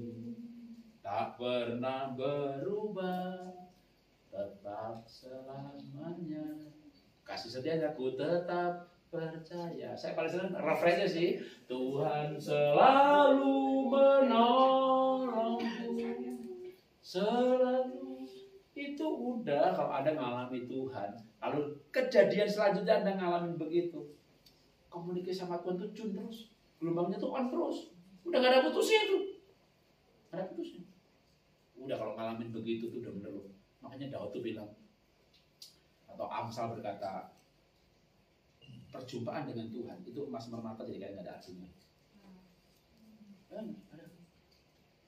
tak pernah berubah, tetap selamanya. Kasih setianya ku tetap percaya. Saya paling senang refreshnya sih. Tuhan selalu menolongku, selalu. Itu udah kalau ada ngalami Tuhan. Lalu kejadian selanjutnya Anda ngalamin begitu. Komunikasi sama Tuhan tuh cun terus, gelombangnya tuh on terus, udah gak ada putusnya tuh, gak ada putusnya. Udah kalau ngalamin begitu tuh udah bener loh. Makanya Daud tuh bilang, atau Amsal berkata, perjumpaan dengan Tuhan itu emas mermata jadi kayak gak ada artinya.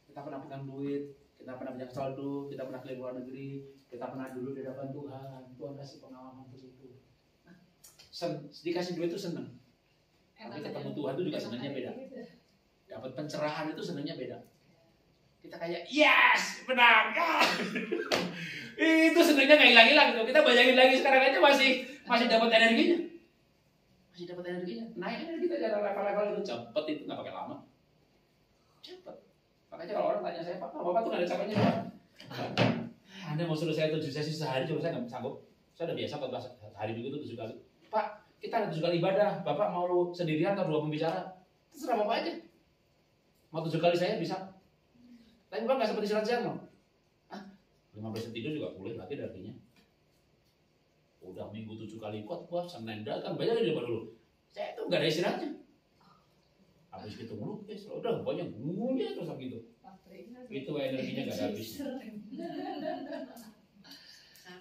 Kita pernah pegang duit, kita pernah punya saldo, kita pernah ke luar negeri, kita pernah dulu di hadapan Tuhan, Tuhan kasih pengalaman ke situ. Nah, dikasih duit itu seneng. Tapi ketemu Tuhan itu juga senangnya beda. Dapat pencerahan itu senangnya beda. Kita kayak yes, menang. Itu senangnya nggak hilang-hilang gitu. Kita bayangin lagi sekarang aja masih dapat energinya. Masih dapat energinya. Naik energi kita dari level-level itu cepet, itu nggak pakai lama. Cepet. Makanya kalau orang tanya saya, Pak, Bapak tuh nggak ada capeknya Pak. Anda mau suruh saya 7 sesi sehari, cuma saya nggak sanggup. Saya udah biasa 14 hari minggu itu 7 kali. Pak, kita ada 7 kali ibadah. Bapak mau sendirian atau 2 pembicara? Terserah Bapak aja. Mau 7 kali saya bisa. Tapi Bapak nggak seperti istirahat siang loh. 15 tidur juga boleh lagi artinya. Udah minggu 7 kali khotbah, Senin kan banyak aja dulu. Saya tuh nggak ada istirahatnya. Habis gitu melukis, udah banyak bunyinya terus gitu. Itu energinya nggak ada habisnya.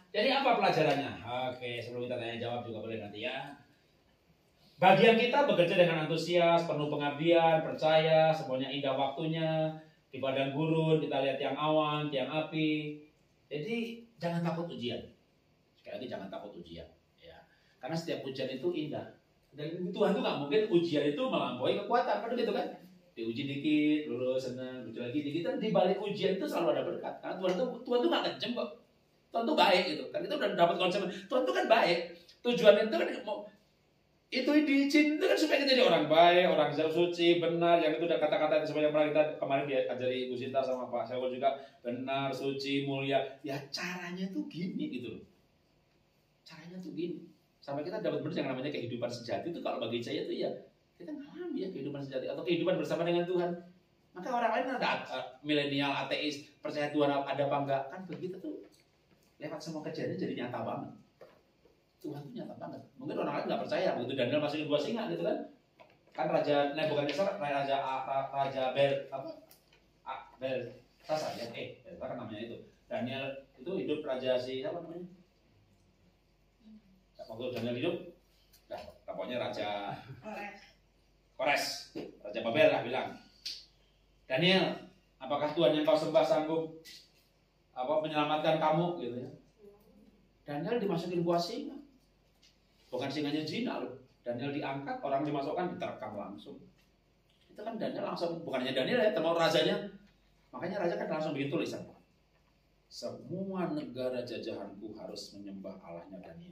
Jadi apa pelajarannya? Oke, sebelum kita tanya jawab juga boleh nanti ya. Bagian kita bekerja dengan antusias, penuh pengabdian, percaya, semuanya indah waktunya. Di padang gurun kita lihat tiang awan, tiang api. Jadi jangan takut ujian. Sekali lagi jangan takut ujian. Ya. Karena setiap ujian itu indah. Dan Tuhan tuh nggak mungkin ujian itu melampaui kekuatan, kan gitu kan? Diuji dikit, lulus, senang, uji lagi dikit. Dan di balik ujian itu selalu ada berkat. Karena Tuhan tuh nggak kejam kok. Tuhan tuh baik gitu. Kan kita udah dapat konsep. Tuhan tuh kan baik. Tujuannya itu kan mau itu diizin itu kan supaya kita jadi orang baik, orang suci, benar. Yang itu udah kata-kata seperti yang pernah kita kemarin diajari Ibu Sinta sama Pak Sewol juga, benar, suci, mulia. Ya caranya tuh gini gitu loh. Caranya tuh gini. Sampai kita dapat benar yang namanya kehidupan sejati itu kalau bagi saya itu ya kita ngalami ya kehidupan sejati atau kehidupan bersama dengan Tuhan. Maka orang lain ada milenial, ateis, percaya Tuhan ada apa enggak, kan begitu tuh lewat semua kejadian jadi nyata banget. Tuhan tuh nyata banget. Mungkin orang lain nggak percaya begitu Daniel masukin 2 singa gitu kan. Kan Raja Nebukadnezar, Raja Belsasar ya, Belsasar kan namanya itu. Daniel itu hidup raja siapa namanya? Waktu Daniel hidup, pokoknya Raja Kores, Raja Babel lah bilang, Daniel, apakah Tuhan yang kau sembah sanggup menyelamatkan kamu gitu ya? Daniel dimasukin buah singa, bukan singanya zina loh. Daniel diangkat, orang dimasukkan diterkam langsung. Itu kan Daniel langsung, bukannya Daniel ya, termasuk rajanya. Makanya raja kan langsung bikin tulisan, semua negara jajahanku harus menyembah Allahnya Daniel.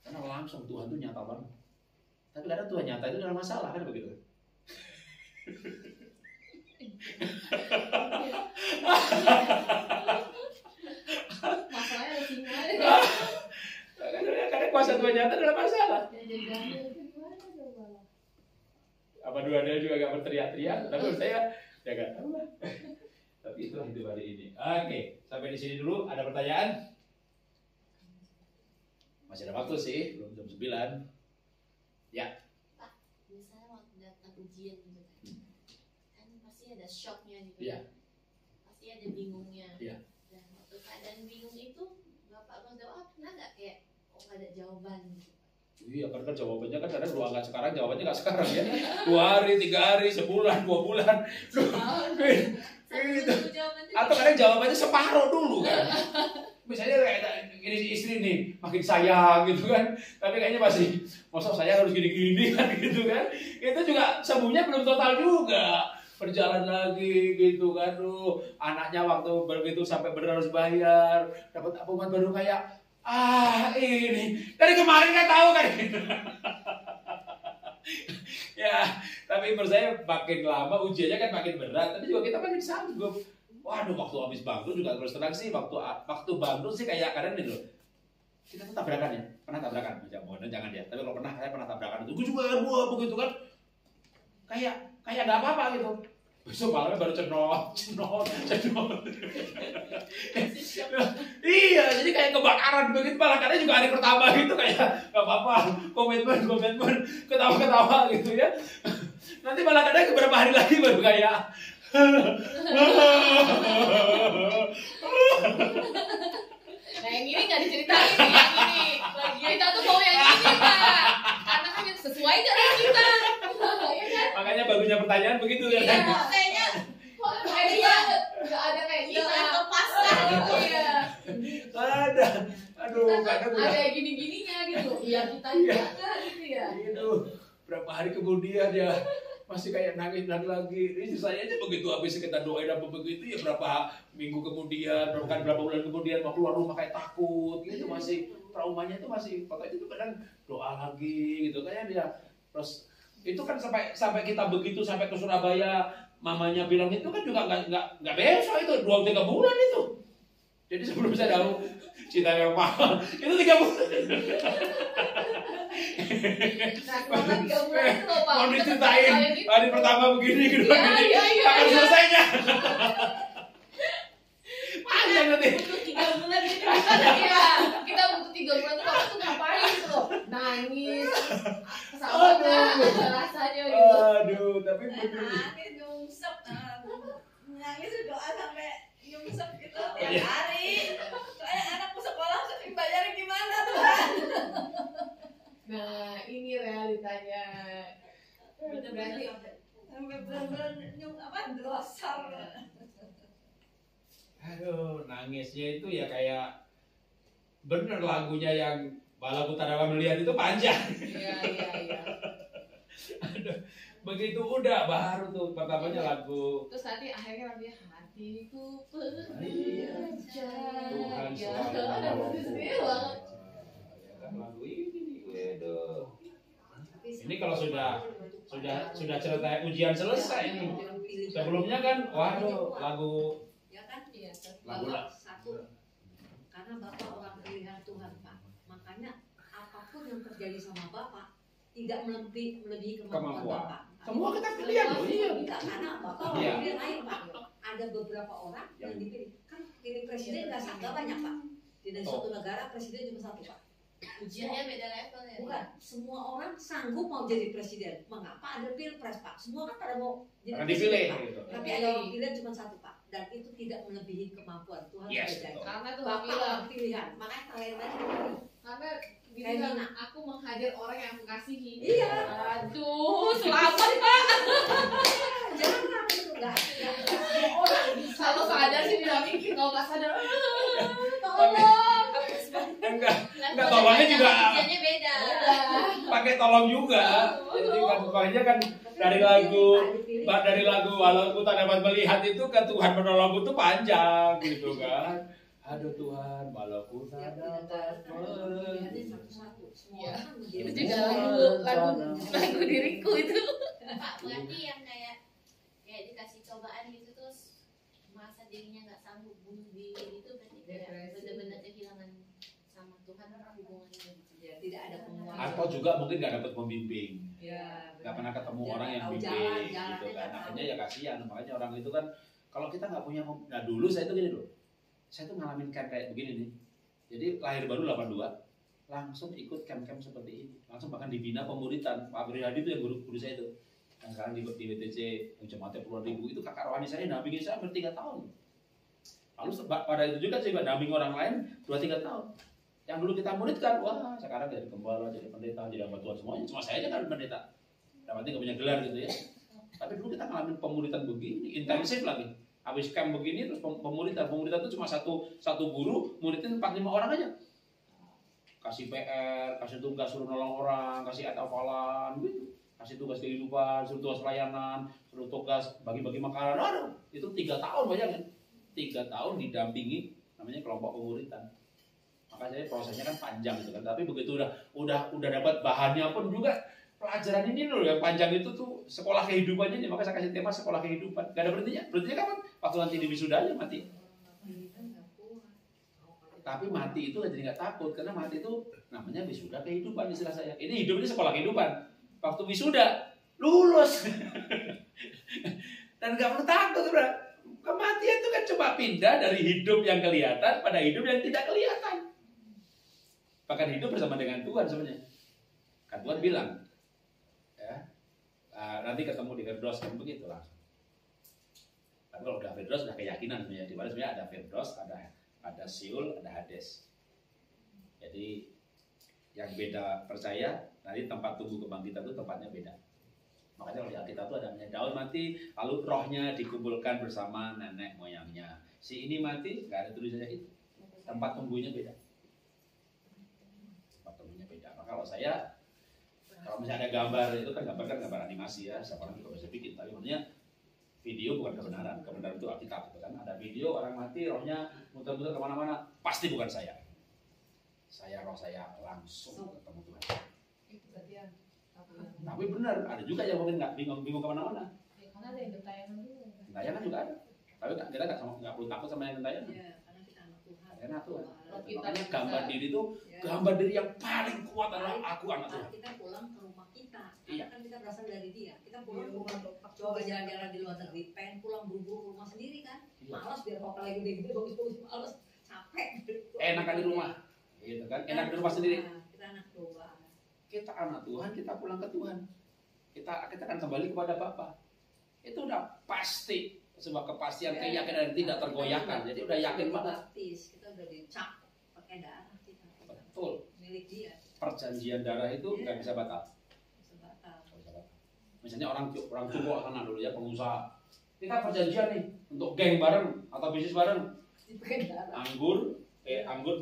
Karena langsung Tuhan itu nyata banget. Tapi kadang Tuhan nyata itu dalam masalah kan begitu. Masalahnya ada singa. Kadang kuasa Tuhan nyata dalam masalah. Apa Daniel juga gak berteriak-teriak? Tapi menurut saya ya gak tahu lah. Tapi itu hidup hari ini. Oke, sampai di sini dulu. Ada pertanyaan? Masih ada waktu sih, belum jam 9. Ya. Pak, misalnya waktu datang ujian gitu kan pasti ada shocknya gitu. Iya. Pasti pasti ada bingungnya. Iya. Dan waktu keadaan bingung itu Bapak Bang doa pernah nggak kayak nggak ada jawaban gitu? Iya, karena kan jawabannya kan kadang doa nggak sekarang, jawabannya nggak sekarang ya. 2 hari, 3 hari, sebulan, 2 bulan. Gitu. Atau kadang jawabannya separuh dulu kan. Misalnya kayak ini istri nih makin sayang gitu kan, tapi kayaknya masih masa saya harus gini-gini kan gitu kan. Itu juga sembuhnya belum total juga. Berjalan lagi gitu kan, anaknya waktu begitu sampai benar harus bayar, dapat tabungan baru kayak ini dari kemarin kan tahu kan gitu. Ya, tapi menurut saya makin lama ujiannya kan makin berat, tapi juga kita makin sanggup. Waduh, waktu habis bangkrut juga terus terang sih, waktu bangkrut sih kayak kadang nih loh. Kita tuh tabrakan ya, pernah tabrakan, jangan ya. Tapi kalau saya pernah tabrakan itu, gue juga begitu kan. Kayak nggak apa-apa gitu. Besok malamnya baru cenot. Iya, jadi kayak kebakaran begitu, malah kadang juga hari pertama gitu kayak nggak apa-apa, komitmen, ketawa-ketawa gitu ya. Nanti malah kadang beberapa hari lagi baru kayak nah yang ini nggak diceritain nih, yang ini. Kita tuh mau yang ini Pak, karena kan yang sesuai dengan kita. Ya kan? Makanya bagusnya pertanyaan begitu ya. Iya, kayaknya kayaknya nggak ada kayak kita Pasrah gitu ya. Ada, aduh, kadang udah Ada gini-gininya gitu. Iya kita juga gitu ya. gitu. Berapa hari kemudian ya masih kayak nangis lagi. Ini saya aja begitu habis kita doain apa begitu ya berapa minggu kemudian, berapa bulan kemudian mau keluar rumah kayak takut gitu, masih traumanya itu masih pokoknya itu kadang doa lagi gitu kayak dia. Terus itu kan sampai kita begitu sampai ke Surabaya, mamanya bilang itu kan juga nggak besok itu 2-3 bulan itu. Jadi sebelum saya tahu cinta yang mahal itu 3 bulan. Nah, selama 3 bulan itu loh Pak. Mau diceritain hari pertama begini, kedua Iya, begini, iya. akan selesainya. Panjang nanti. butuh 3 bulan gitu. Iya, kita butuh 3 bulan tuh Bapak tuh ngapain gitu loh. Nangis, sama nggak rasanya gitu. Aduh, tapi bener. Nangis nyungsep, nangis doa sampai nyungsep gitu Iya. tiap hari. Soalnya anakku sekolah bayarin gimana Tuhan? Nah, ini realitanya. Bener-bener Sampai benar-benar drosar. Aduh, nangisnya itu ya kayak bener lagunya yang Balaku Tadawa Melihat itu panjang. Iya. Aduh, begitu udah baru tuh pertamanya lagu Terus nanti akhirnya lagunya hatiku Iya. percaya. Tuhan Ya, selalu ada musik sendiri banget. Ya kan lagu ini nih, waduh. Ini kalau sudah cerita ujian selesai nih. Sebelumnya kan, waduh, lagu Ya kan? Iya, Lagu lah. Satu, karena Bapak orang pilihan Tuhan Pak. Makanya apapun yang terjadi sama Bapak tidak melebihi kemampuan Kemampuan. Bapak. semua kita pilihan loh, iya. Enggak, karena Bapak orang Iya. pilihan lain Pak. Ada beberapa orang yang dipilih. Kan pilih presiden nggak banyak Pak. Di suatu negara presiden cuma satu Pak. ujiannya beda level ya. Bukan, semua orang sanggup mau jadi presiden. Mengapa ada pilpres Pak? Semua kan pada mau jadi Akan presiden dipilih Pak. gitu. Tapi ada orang pilihan cuma satu Pak. Dan itu tidak melebihi kemampuan Tuhan. Yes, sudah janji. betul. Karena tuh Bapak bilang, orang pilihan. Makanya kalian banyak. karena Kayak bilang Nina. aku menghajar orang yang aku kasihi. Iya. Aduh, selamat Pak. Jangan itu enggak. Semua orang bisa. Kalau sadar sih tidak mikir, kalau nggak sadar, tolong. Enggak tolongnya juga Ujiannya beda. pakai tolong juga. Jadi kan makanya kan dari lagu walau ku tak dapat melihat itu ke Tuhan menolongku itu panjang gitu kan. Aduh Tuhan, walau ku tak dapat melihat. Satu-satu. Semua Iya. orang kan Itu menjadi- juga lagu diriku itu. Pak, berarti yang kayak dikasih cobaan gitu terus merasa dirinya nggak sanggup bunuh diri itu berarti kayak Depresi. benar-benar kehilangan sama Tuhan hubungannya gitu. Ya, tidak ada penguasa. Atau juga mungkin nggak dapat pembimbing, Ya, nggak pernah ketemu Dia orang nggak yang tahu bimbing jalan, gitu jalannya kan. nggak tahu. Makanya ya kasihan, makanya orang itu kan kalau kita nggak punya, nah dulu saya tuh gini loh, saya tuh ngalamin camp kayak begini nih. Jadi lahir baru 82, langsung ikut camp-camp seperti ini, langsung bahkan dibina pemuritan. Pak Abri Hadi itu yang guru saya itu, yang sekarang di WTC yang jemaatnya puluhan ribu, itu kakak rohani saya dampingin saya hampir 3 tahun. Lalu pada itu juga saya damping orang lain 2-3 tahun. Yang dulu kita muridkan, wah sekarang jadi gembala, jadi pendeta, jadi hamba Tuhan semuanya. Cuma saya aja kan pendeta. Dapat nggak punya gelar gitu ya. Tapi dulu kita ngalamin pemuridan begini, intensif lagi. Habis camp begini terus pemuridan itu cuma satu guru muridin 4-5 orang aja. Kasih PR, kasih tugas suruh nolong orang, kasih hafalan gitu. Kasih tugas kehidupan, suruh tugas pelayanan, suruh tugas bagi-bagi makanan. Aduh, itu 3 tahun bayangin. 3 tahun didampingi namanya kelompok pemuridan. Maka saya prosesnya kan panjang gitu kan. Tapi begitu udah dapat bahannya pun juga pelajaran ini loh yang panjang itu tuh sekolah kehidupannya ini. Maka saya kasih tema sekolah kehidupan. Gak ada berhentinya. Berhentinya kapan? Waktu nanti di wisuda aja mati. Tapi mati itu jadi nggak takut karena mati itu namanya wisuda kehidupan istilah saya. Ini hidup ini sekolah kehidupan. Waktu wisuda lulus dan nggak perlu takut udah. Kematian itu kan cuma pindah dari hidup yang kelihatan pada hidup yang tidak kelihatan. Bahkan hidup bersama dengan Tuhan sebenarnya. Kan Tuhan bilang, ya nanti ketemu di Firdaus kan begitu langsung. Tapi kalau udah Firdaus udah keyakinan sebenarnya. Di mana sebenarnya ada Firdaus, ada Siul, ada Hades. Jadi yang beda percaya, nanti tempat tunggu kebangkitan itu tempatnya beda. Makanya kalau di Alkitab itu ada namanya Daud mati, lalu rohnya dikumpulkan bersama nenek moyangnya. Si ini mati, nggak ada tulisannya itu. Tempat tunggunya beda. Tempat tunggunya beda. Maka kalau saya, kalau misalnya ada gambar, itu kan gambar animasi ya, siapa orang juga bisa bikin. Tapi maksudnya video bukan kebenaran. Kebenaran itu Alkitab itu kan. Ada video orang mati, rohnya muter-muter kemana-mana, pasti bukan saya. Roh saya langsung ketemu Tuhan. Itu berarti yang Tapi benar, ada juga yang mungkin nggak bingung kemana-mana. ya, karena ada yang gentayangan dulu. Gentayangan juga ada. Tapi kita nggak perlu takut sama yang gentayangan. Ya, karena kita anak Tuhan. Karena Tuhan. Kalau kita Makanya bisa- gambar diri itu, Ya. gambar diri yang paling kuat adalah aku anak Tuhan. Kita pulang ke rumah kita. Iya. Karena kan kita berasal dari dia. Kita pulang ke rumah. Coba jalan-jalan di luar negeri, pengen pulang buru-buru ke rumah sendiri kan. Iya. Malas biar hotel lagi gede-gede bagus-bagus, malas, capek. Enakan di rumah, gitu kan? Enak di rumah sendiri. Nah, kita anak Tuhan. Kita anak Tuhan, kita pulang ke Tuhan. Kita akan kembali kepada Bapa. Itu udah pasti, sebuah kepastian keyakinan yang tidak tergoyahkan. Jadi udah yakin banget. Baptis, kita udah dicap pakai darah kita. Betul. Milik dia. Perjanjian darah itu nggak bisa batal. Sebatal. Nggak bisa batal. Misalnya orang cukup sana dulu ya, pengusaha. Kita perjanjian nih untuk geng bareng atau bisnis bareng. Pakai darah. Anggur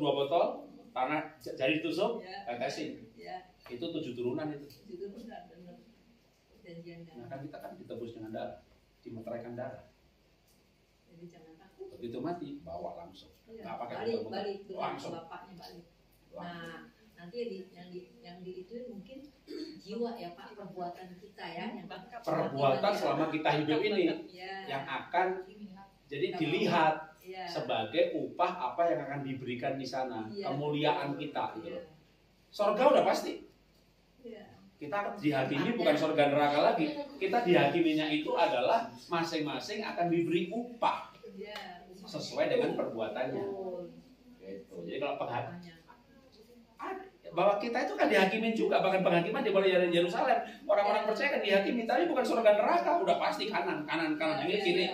2 botol, tanah jari ditusuk, Ya. tetesin. Ya, Itu 7 turunan itu. itu benar benar. Perjanjian Nah darah. kan kita kan ditebus dengan darah, dimeteraikan darah. Jadi jangan takut. Begitu mati, bawa langsung. Iya. Nggak pakai Balik, muter-muter. balik, benar, Langsung. bapaknya balik. Langsung. Nah, nanti yang di itu mungkin jiwa ya Pak, perbuatan kita ya, yang Perbuatan selama kita hidup ini ya, yang akan jadi dilihat ya, sebagai upah apa yang akan diberikan di sana, Iya. kemuliaan kita gitu Iya. loh. Sorga udah pasti. Iya. Kita dihakimi bukan surga neraka lagi. Kita dihakiminya itu adalah masing-masing akan diberi upah Iya. sesuai dengan perbuatannya. Betul. Gitu. Jadi kalau Makanya. bahwa kita itu kan dihakimin juga, bahkan penghakiman di Yerusalem. Orang-orang percaya kan dihakimi, tapi bukan surga neraka, udah pasti kanan. Ini kiri.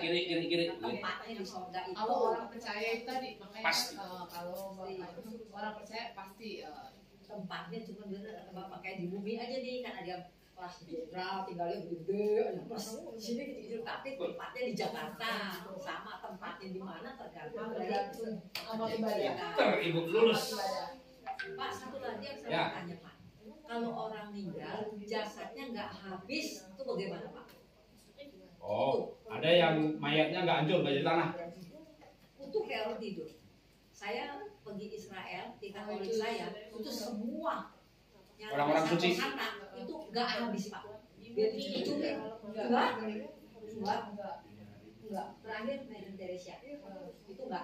Tempatnya di surga itu. Kalau orang percaya itu tadi, makanya Pasti. kalau orang percaya pasti Tempatnya cuma bener kata Bapak kayak di bumi aja nih, kan ada kelas jenderal tinggalnya gede, ada kelas sini kecil-kecil, tapi tempatnya di Jakarta sama tempatnya di mana tergantung dari amal ibadah. Ibu lulus. Pak, satu lagi yang saya Ya. mau tanya Pak, kalau orang meninggal jasadnya nggak habis itu bagaimana Pak? Oh, ada yang mayatnya nggak hancur, nggak jadi tanah. Utuh kayak orang tidur. Saya pergi Israel di Katolik saya, itu semua yang Orang-orang ada suci. satu itu nggak habis Pak. Biar dicuci, enggak. Terakhir Mary Teresia itu enggak.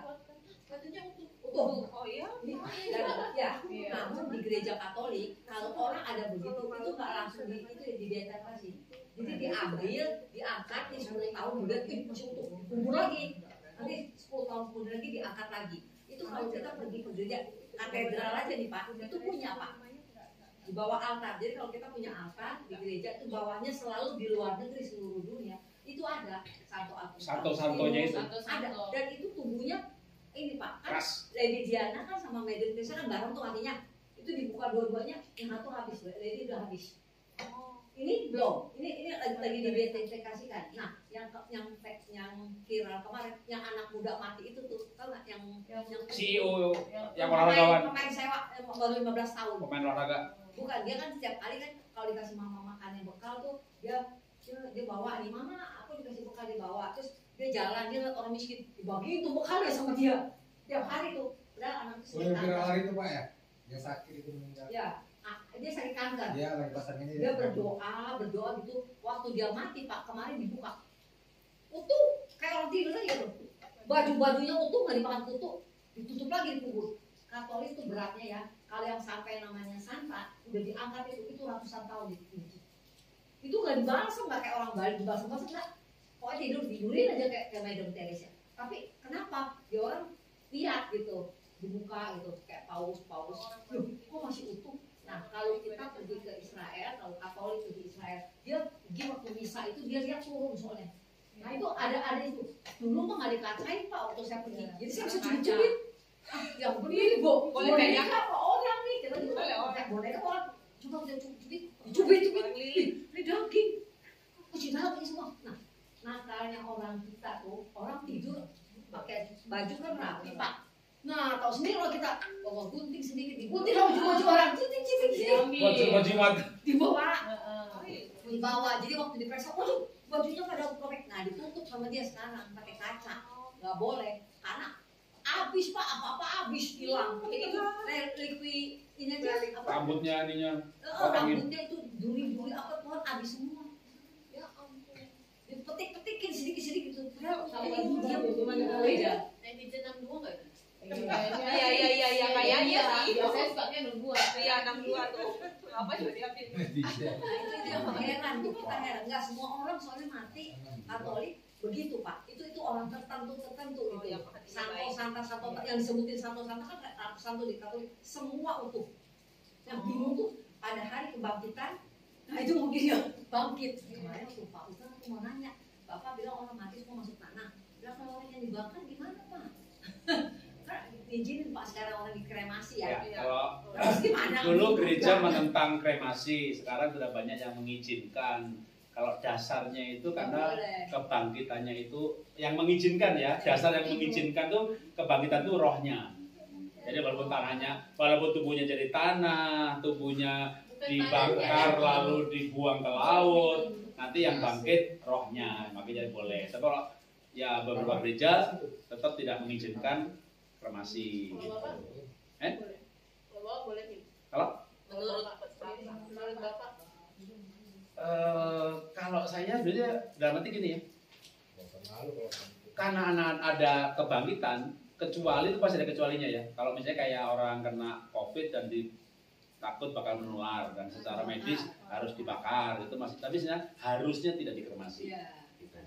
Katanya Utuh. oh iya, Ya, namun di gereja Katolik kalau orang ada begitu itu nggak langsung dibetanasi. Jadi diambil, diangkat, di 10 tahun kemudian itu masih utuh, dikubur lagi. Nanti 10 tahun kemudian lagi diangkat lagi. Itu kalau kita pergi ke gereja katedral aja nih Pak, itu punya Pak. Di bawah altar. Jadi kalau kita punya altar di gereja itu bawahnya selalu di luar negeri seluruh dunia itu ada Santo Alkitab. Santo-santonya itu. Ada dan itu tubuhnya ini Pak, kan Keras. Lady Diana kan sama Mary Teresa kan bareng tuh hatinya. Itu dibuka dua-duanya, yang satu habis, Lady udah habis. Ini belum, ini lagi diidentifikasikan. Nah, yang viral kemarin, yang anak muda mati itu tuh, tau nggak yang CEO yang olahragawan, pemain sewa baru 15 tahun. pemain olahraga. Bukan, dia kan setiap kali kan kalau dikasih mama makan yang bekal tuh dia bawa nih, mama aku dikasih bekal dia bawa, terus dia jalan, dia lihat orang miskin dibagi itu bekalnya sama dia tiap hari tuh. Padahal anak itu sakit viral kanker. hari itu Pak ya, yang sakit itu meninggal. Ya, dia sakit kanker. Dia lagi pasang ini. Dia berdoa gitu. Waktu dia mati Pak kemarin dibuka, utuh kayak orang tidur aja tuh. Baju-bajunya utuh, nggak dimakan kutu, ditutup lagi dikubur. Katolik itu beratnya ya. Kalau yang sampai namanya santa udah diangkat itu ratusan tahun itu nggak dibalsam, nggak kayak orang Bali dibalsam nggak. Pokoknya tidurin aja kayak Madam Teresa. Tapi kenapa dia orang lihat gitu dibuka gitu kayak paus loh, kok masih utuh. Nah kalau kita pergi ke Israel, kalau Katolik pergi Israel, dia waktu misa itu dia lihat turun soalnya. Nah itu ada itu dulu mah nggak dikacain Pak waktu saya pergi, jadi saya bisa cubit-cubit. Yang benih bu, Boleh kayaknya. boneka apa orang nih, kita juga kayak boneka orang, coba kita cubit, ini daging, kucing daging semua. Nah nakalnya orang kita tuh, orang tidur pakai baju kan rapi Pak. Nah tahu sendiri kalau kita bawa gunting sedikit, digunting lah baju orang, Baju jimat. dibawa. Jadi waktu diperiksa, waduh bajunya pada korek. Nah ditutup sama dia sekarang pakai kaca, nggak boleh karena habis Pak, apa-apa habis hilang. Jadi itu ini aja apa? Rambutnya ininya. Rambutnya itu duri apa Tuhan habis semua. Ya ampun. Dipetik-petikin sedikit-sedikit itu. Kalau ibu dia gimana beda? Netizen 62 nggak? Iya, kayaknya sih. Biasanya sukanya 62. Iya 62 tuh. Apa juga diambil? Nah itu yang heran tuh, kita heran. Nggak semua orang soalnya mati Katolik begitu Pak. Itu orang tertentu gitu. Santo yang disebutin santo kan santo di Katolik semua utuh. Yang bingung tuh pada hari kebangkitan. Nah itu mungkin ya bangkit. Kemarin tuh Pak Ustaz aku mau nanya, Bapak bilang orang mati semua masuk tanah. Bilang kalau orang yang dibakar gimana Pak? Kan izinin Pak sekarang orang dikremasi ya. Kalau Terus gimana? dulu gereja menentang kremasi, sekarang sudah banyak yang mengizinkan. Kalau dasarnya itu karena kebangkitannya itu yang mengizinkan ya, dasar yang mengizinkan tuh kebangkitan tuh rohnya. Jadi walaupun walaupun tubuhnya jadi tanah, tubuhnya dibakar lalu dibuang ke laut, nanti yang bangkit rohnya, makanya boleh. Tapi kalau ya beberapa gereja tetap tidak mengizinkan kremasi. Kalau boleh nih. Kalau Menurut Bapak. kalau saya sebenarnya dalam arti gini ya, karena ada kebangkitan, kecuali itu pasti ada kecualinya ya. Kalau misalnya kayak orang kena COVID dan takut bakal menular dan secara medis harus dibakar, itu masih, tapi sebenarnya harusnya tidak dikremasi. Gitu.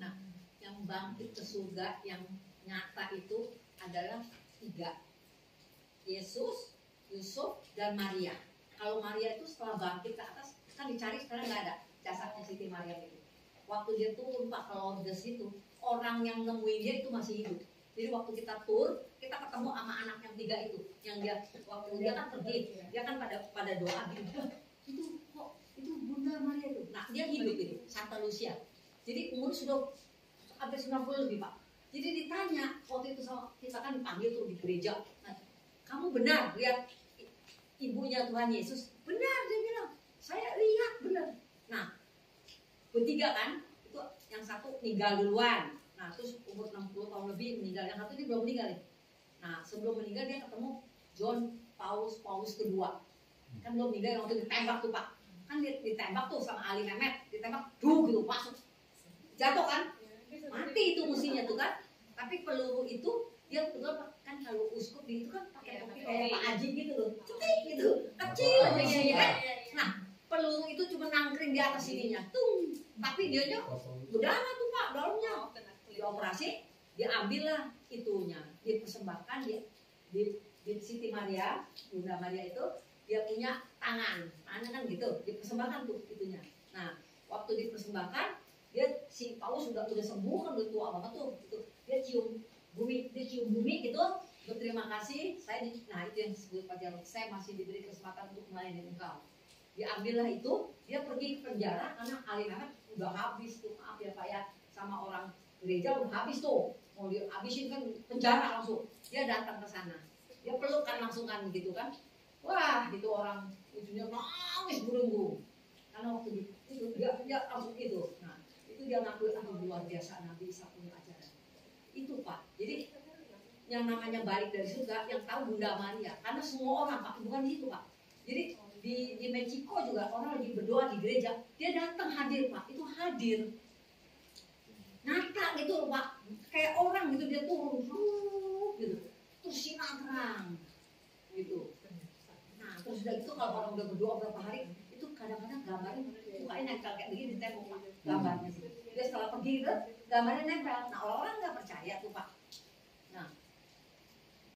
Nah, yang bangkit ke surga yang nyata itu adalah 3. Yesus, Yusuf, dan Maria. Kalau Maria itu setelah bangkit ke atas, kan dicari sekarang nggak ada jasadnya Siti Maria itu. Waktu dia turun Pak ke Lourdes itu, orang yang nemuin dia itu masih hidup. Jadi waktu kita tur, kita ketemu sama anak yang 3 itu, yang dia waktu dia kan pergi, dia kan pada doa gitu. Itu Bunda Maria itu. Nah dia hidup itu, Santa Lucia. Jadi umur sudah hampir 90 lebih Pak. Jadi ditanya waktu itu sama kita kan dipanggil tuh di gereja. Nah, kamu benar lihat ibunya Tuhan Yesus? Benar dia bilang. Saya lihat benar. Nah, bertiga kan, itu yang satu meninggal duluan. Nah, terus umur 60 tahun lebih meninggal. Yang satu dia belum meninggal nih. Nah, sebelum meninggal dia ketemu John Paulus kedua. Kan belum meninggal, yang waktu ditembak tuh Pak. Kan ditembak tuh sama Ali Mehmet, ditembak, gitu masuk. Jatuh kan? Mati itu musinya tuh kan. Tapi peluru itu dia betul kan kalau uskup itu kan pakai topi kayak Pak Haji gitu loh. Cetik gitu. Kecil aja ya kan. Nah, peluru itu cuma nangkring di atas sininya. Tung. Tapi dianya udah tuh Pak dalamnya. Dioperasi, diambil lah itunya. Dipersembahkan di Siti Maria, Bunda Maria itu dia punya tangannya kan gitu, dipersembahkan tuh itunya. Nah, waktu dipersembahkan dia si Paulus sudah sembuh kan udah tua banget tuh gitu. Dia cium bumi, dicium bumi gitu, berterima kasih. Nah itu yang disebut Pak Jarod, saya masih diberi kesempatan untuk melayani engkau. Diambillah itu, dia pergi ke penjara karena aliran udah habis tuh, maaf ya Pak ya, sama orang gereja udah habis tuh, mau dihabisin kan penjara langsung. Dia datang ke sana, dia peluk kan langsung kan gitu kan, wah itu orang ujungnya nangis burung-burung karena waktu itu dia langsung itu. Nah itu dia ngaku, luar biasa Nabi Isa punya ajaran itu Pak. Jadi yang namanya balik dari surga yang tahu Bunda Maria, karena semua orang Pak, bukan di situ Pak. Jadi di Meksiko juga orang lagi berdoa di gereja, dia datang hadir Pak, itu hadir nyata gitu Pak, kayak orang gitu, dia turun gitu, terus sinar terang gitu. Nah terus udah itu kalau orang udah berdoa berapa hari, itu kadang-kadang gambarnya mukanya nempel kayak begini di tembok Pak, gambarnya sih. Dia setelah pergi itu gambarnya nempel. Nah orang-orang nggak percaya tuh Pak,